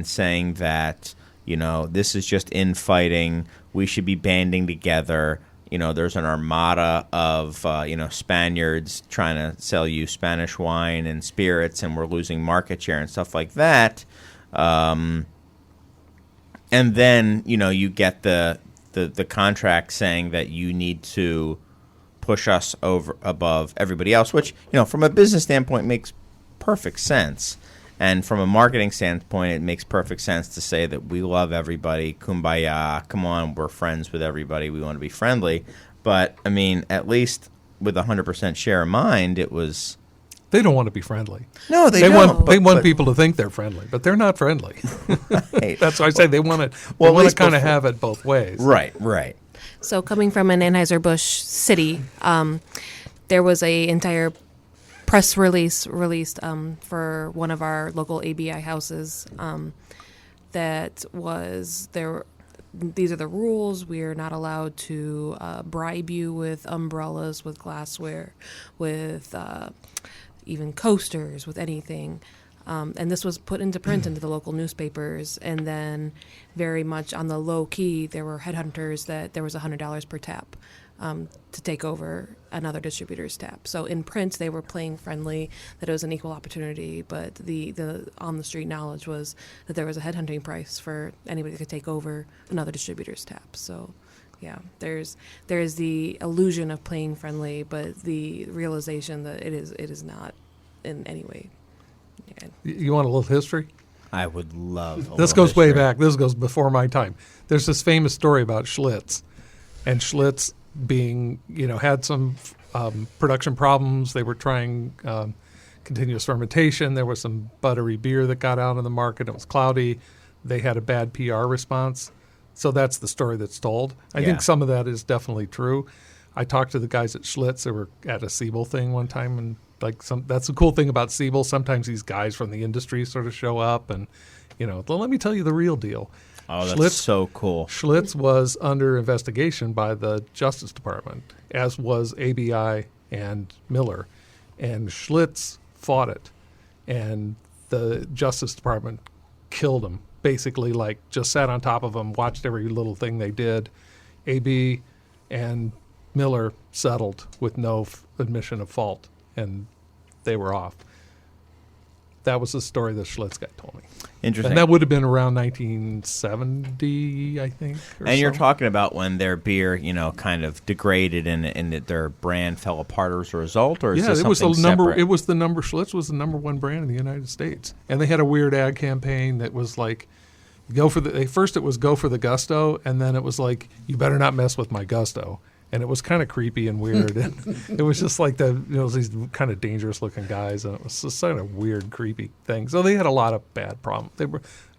saying that this is just infighting. We should be banding together. There's an armada of Spaniards trying to sell you Spanish wine and spirits, and we're losing market share and stuff like that. And then you get the contract saying that you need to push us over above everybody else, which from a business standpoint makes perfect sense. And from a marketing standpoint, it makes perfect sense to say that we love everybody, kumbaya, come on, we're friends with everybody, we want to be friendly. But, I mean, at least with 100% share of mind, it was... They don't want to be friendly. No, they want don't. people to think they're friendly, but they're not friendly. Right. That's why I say they want to. Well, They at want to least kind of before- have it both ways. Right. So coming from an Anheuser-Busch city, there was a entire press release released for one of our local ABI houses that was there. These are the rules. We are not allowed to bribe you with umbrellas, with glassware, with even coasters, with anything. And this was put into print into the local newspapers. And then very much on the low key, there were headhunters that there was $100 per tap to take over another distributor's tap. So in print, they were playing friendly, that it was an equal opportunity. But the on the street knowledge was that there was a headhunting price for anybody that could take over another distributor's tap. So yeah, there's the illusion of playing friendly, but the realization that it is not in any way. Yeah. You want a little history? I would love a This little goes way history. back. This goes before my time. There's this famous story about Schlitz, and Schlitz being, had some production problems. They were trying continuous fermentation. There was some buttery beer that got out in the market. It was cloudy. They had a bad PR response. So that's the story that's told. I Yeah. think some of that is definitely true. I talked to the guys at Schlitz. They were at a Siebel thing one time, and that's the cool thing about Siebel. Sometimes these guys from the industry sort of show up, and well, let me tell you the real deal. Oh, that's Schlitz- so cool. Schlitz was under investigation by the Justice Department, as was ABI and Miller, and Schlitz fought it, and the Justice Department killed him. Basically, just sat on top of them, watched every little thing they did. AB and Miller settled with no admission of fault, and they were off. That was the story that Schlitz guy told me. Interesting. And that would have been around 1970, I think. And you're talking about when their beer, kind of degraded and that their brand fell apart as a result, or is this it was something the number. separate? It was the number. Schlitz was the number one brand in the United States, and they had a weird ad campaign that was like, "Go for the." First, it was "Go for the gusto," and then it was like, "You better not mess with my gusto." And it was kind of creepy and weird, and it was just like these kind of dangerous looking guys, and it was just kind of weird, creepy thing. So they had a lot of bad problems. It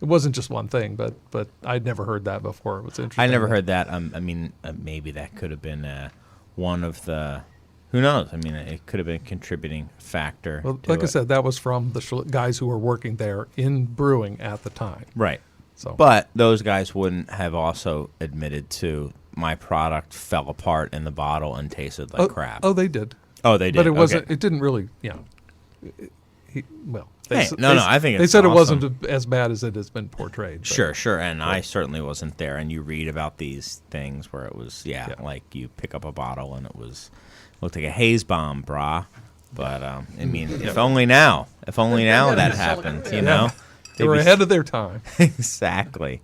wasn't just one thing, but I'd never heard that before. It was interesting. I never heard that. Maybe that could have been one of the. Who knows? I mean, it could have been a contributing factor. Well, to like I it. said, that was from the guys who were working there in brewing at the time. Right. So, But those guys wouldn't have also admitted to my product fell apart in the bottle and tasted like crap. Oh, they did. Oh, they did. But it wasn't. Okay. It didn't really. Hey, I think they it's said awesome. it wasn't as bad as it has been portrayed. but- Sure. And I certainly wasn't there. And you read about these things where it was, like you pick up a bottle and looked like a haze bomb, brah. But, if only now that happened, you know? They were ahead of their time. Exactly.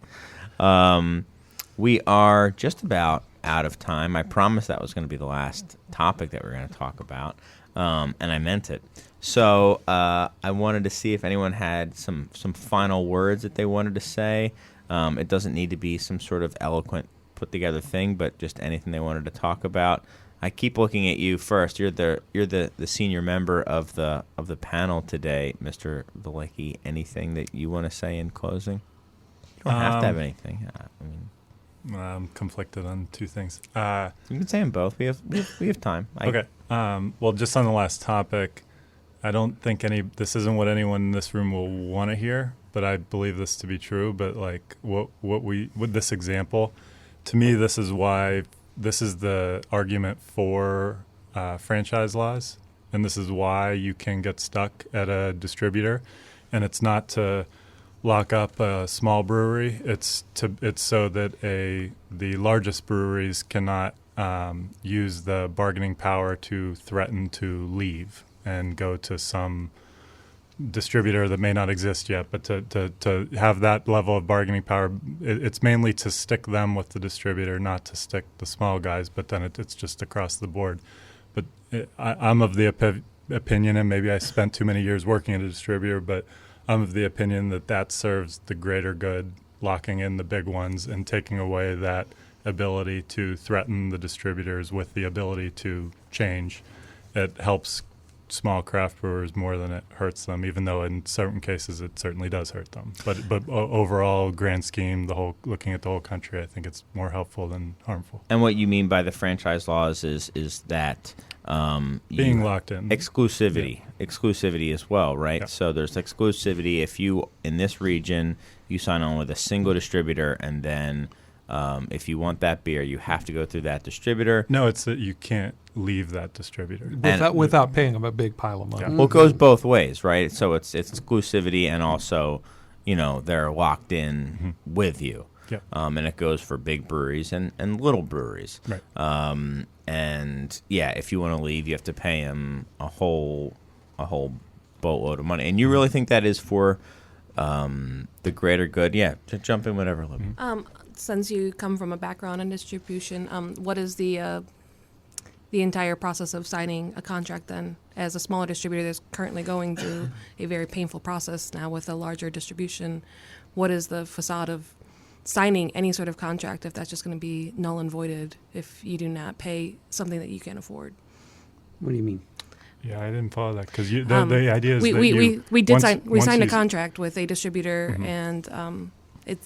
We are just about out of time. I promised that was going to be the last topic that we are going to talk about, and I meant it. So I wanted to see if anyone had some final words that they wanted to say. It doesn't need to be some sort of eloquent, put-together thing, but just anything they wanted to talk about. I keep looking at you first. You're the senior member of the panel today, Mr. Velicky. Anything that you want to say in closing? You don't have to have anything. I'm conflicted on two things. You can say them both. We have time. Okay. Well, just on the last topic, I don't think this isn't what anyone in this room will want to hear, but I believe this to be true. But like with this example, to me, this is the argument for franchise laws, and this is why you can get stuck at a distributor, and it's not to lock up a small brewery. It's so that the largest breweries cannot use the bargaining power to threaten to leave and go to some distributor that may not exist yet, but to have that level of bargaining power, it's mainly to stick them with the distributor, not to stick the small guys, but then it's just across the board. But I'm of the opinion, and maybe I spent too many years working at a distributor, but I'm of the opinion that serves the greater good, locking in the big ones and taking away that ability to threaten the distributors with the ability to change. It helps small craft brewers more than it hurts them, even though in certain cases it certainly does hurt them. But overall, grand scheme, looking at the whole country, I think it's more helpful than harmful. And what you mean by the franchise laws is that being locked in, exclusivity as well, right? Yeah. So there's exclusivity if you in this region you sign on with a single distributor, and then if you want that beer, you have to go through that distributor. No, it's that you can't leave that distributor Without paying them a big pile of money. Yeah. Well, it goes both ways, right? So it's exclusivity, and also, they're locked in with you. Yep. And it goes for big breweries and little breweries. Right. And yeah, if you want to leave, you have to pay them a whole boatload of money. And you really think that is for the greater good? Yeah, to jump in, whatever. Libby. Since you come from a background in distribution, what is the entire process of signing a contract then? As a smaller distributor that's currently going through a very painful process now with a larger distribution, what is the facade of signing any sort of contract if that's just going to be null and voided if you do not pay something that you can't afford? What do you mean? Yeah, I didn't follow that because the idea is we signed a contract with a distributor, and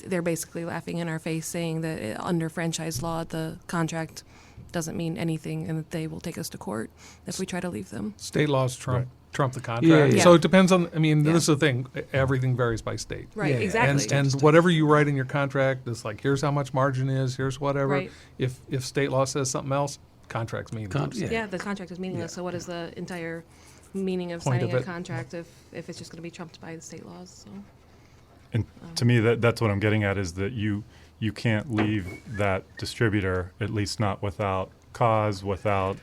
they're basically laughing in our face, saying that under franchise law the contract doesn't mean anything, and that they will take us to court if we try to leave them. State laws trump the contract. Yeah. So it depends on. I mean, this is the thing. Everything varies by state. Right. Yeah. Exactly. And whatever you write in your contract is like, here's how much margin is. Here's whatever. Right. If state law says something else, contract's meaningless. Yeah, the contract is meaningless. So what is the entire meaning of Point signing of a it. contract if it's just going to be trumped by the state laws? So. And to me, that's what I'm getting at is that you can't leave that distributor, at least not without cause, without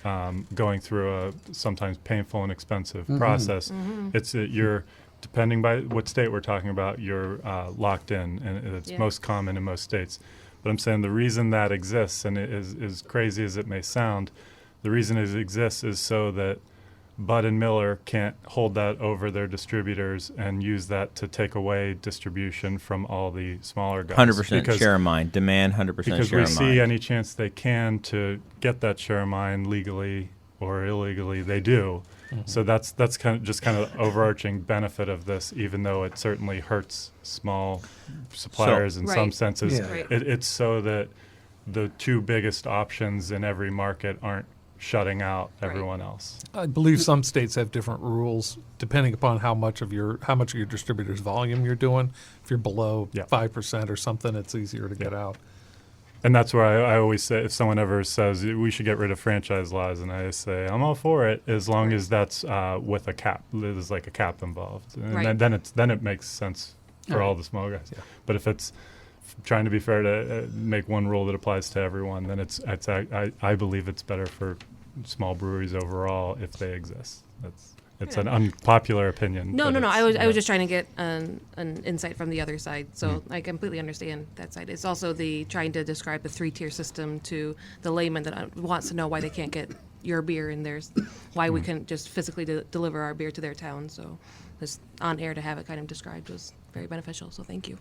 going through a sometimes painful and expensive process. It's you're, depending by what state we're talking about, you're locked in, and it's most common in most states. But I'm saying the reason that exists, and it is as crazy as it may sound, the reason it exists is so that Bud and Miller can't hold that over their distributors and use that to take away distribution from all the smaller guys. 100% share of mind. Demand 100% because share we of mind. see any chance they can to get that share of mind legally or illegally, they do. So that's kind of overarching benefit of this, even though it certainly hurts small suppliers in some senses. Yeah. Right. It's so that the two biggest options in every market aren't shutting out everyone else. I believe some states have different rules depending upon how much of your distributor's volume you're doing. If you're below 5% or something, it's easier to get out. And that's where I always say, if someone ever says we should get rid of franchise laws, and I say I'm all for it as long as that's with a cap. There's like a cap involved, and then it makes sense for all the small guys. Yeah. But if it's trying to be fair to make one rule that applies to everyone, then I believe it's better for small breweries overall if they exist. It's an unpopular opinion. No, but no, no. it's- I was just trying to get an insight from the other side. So Mm. I completely understand that side. It's also the trying to describe the 3-tier system to the layman that wants to know why they can't get your beer and theirs, why we couldn't just physically deliver our beer to their town. So just on air to have it kind of described was very beneficial. So thank you.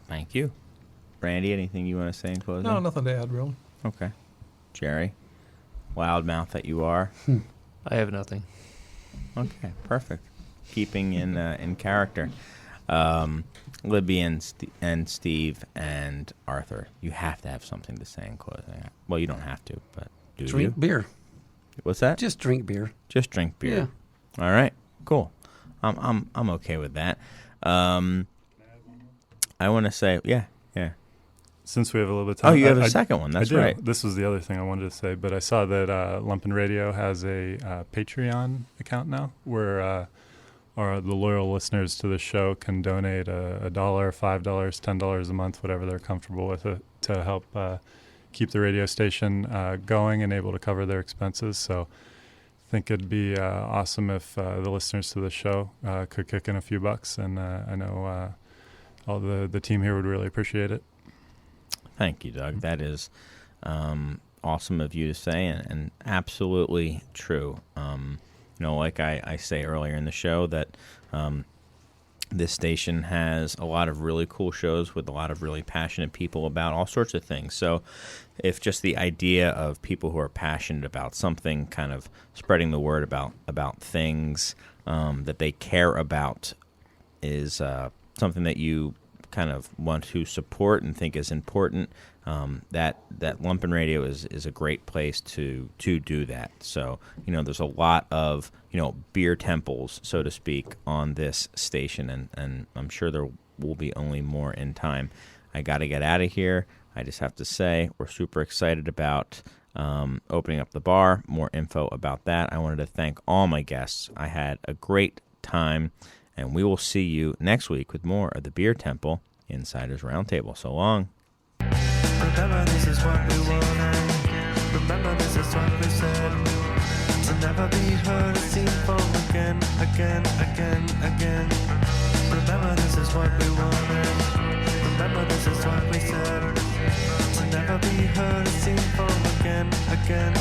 Thank you. Brandy, anything you want to say in closing? No, nothing to add, really. Okay. Jerry, loudmouth that you are. I have nothing. Okay, perfect. Keeping in character. Libby and Steve and Arthur, you have to have something to say in closing. Well, you don't have to, but do Drink you? beer. What's that? Just drink beer. Just drink beer. All right, cool. I'm okay with that. I want to say, yeah. Since we have a little bit of Oh, time. you have a I- second one. That's I do. right. This was the other thing I wanted to say, but I saw that Lumpin' Radio has a Patreon account now where the loyal listeners to the show can donate $1, $5, $10 a month, whatever they're comfortable with it, to help keep the radio station going and able to cover their expenses. So I think it'd be awesome if the listeners to the show could kick in a few bucks, and I know all the team here would really appreciate it. Thank you, Doug. That is awesome of you to say, and absolutely true. Like I say earlier in the show, that this station has a lot of really cool shows with a lot of really passionate people about all sorts of things. So if just the idea of people who are passionate about something kind of spreading the word about things that they care about is something that you kind of want to support and think is important, that Lumpin' Radio is a great place to do that. So, there's a lot of, beer temples, so to speak, on this station, and I'm sure there will be only more in time. I got to get out of here. I just have to say we're super excited about opening up the bar. More info about that. I wanted to thank all my guests. I had a great time. And we will see you next week with more of the Beer Temple Insiders Roundtable. So long. Remember this is what we wanted. Remember this is what we said. To never be heard or seen from again. Remember this is what we wanted. Remember this is what we said. To never be heard or seen from again.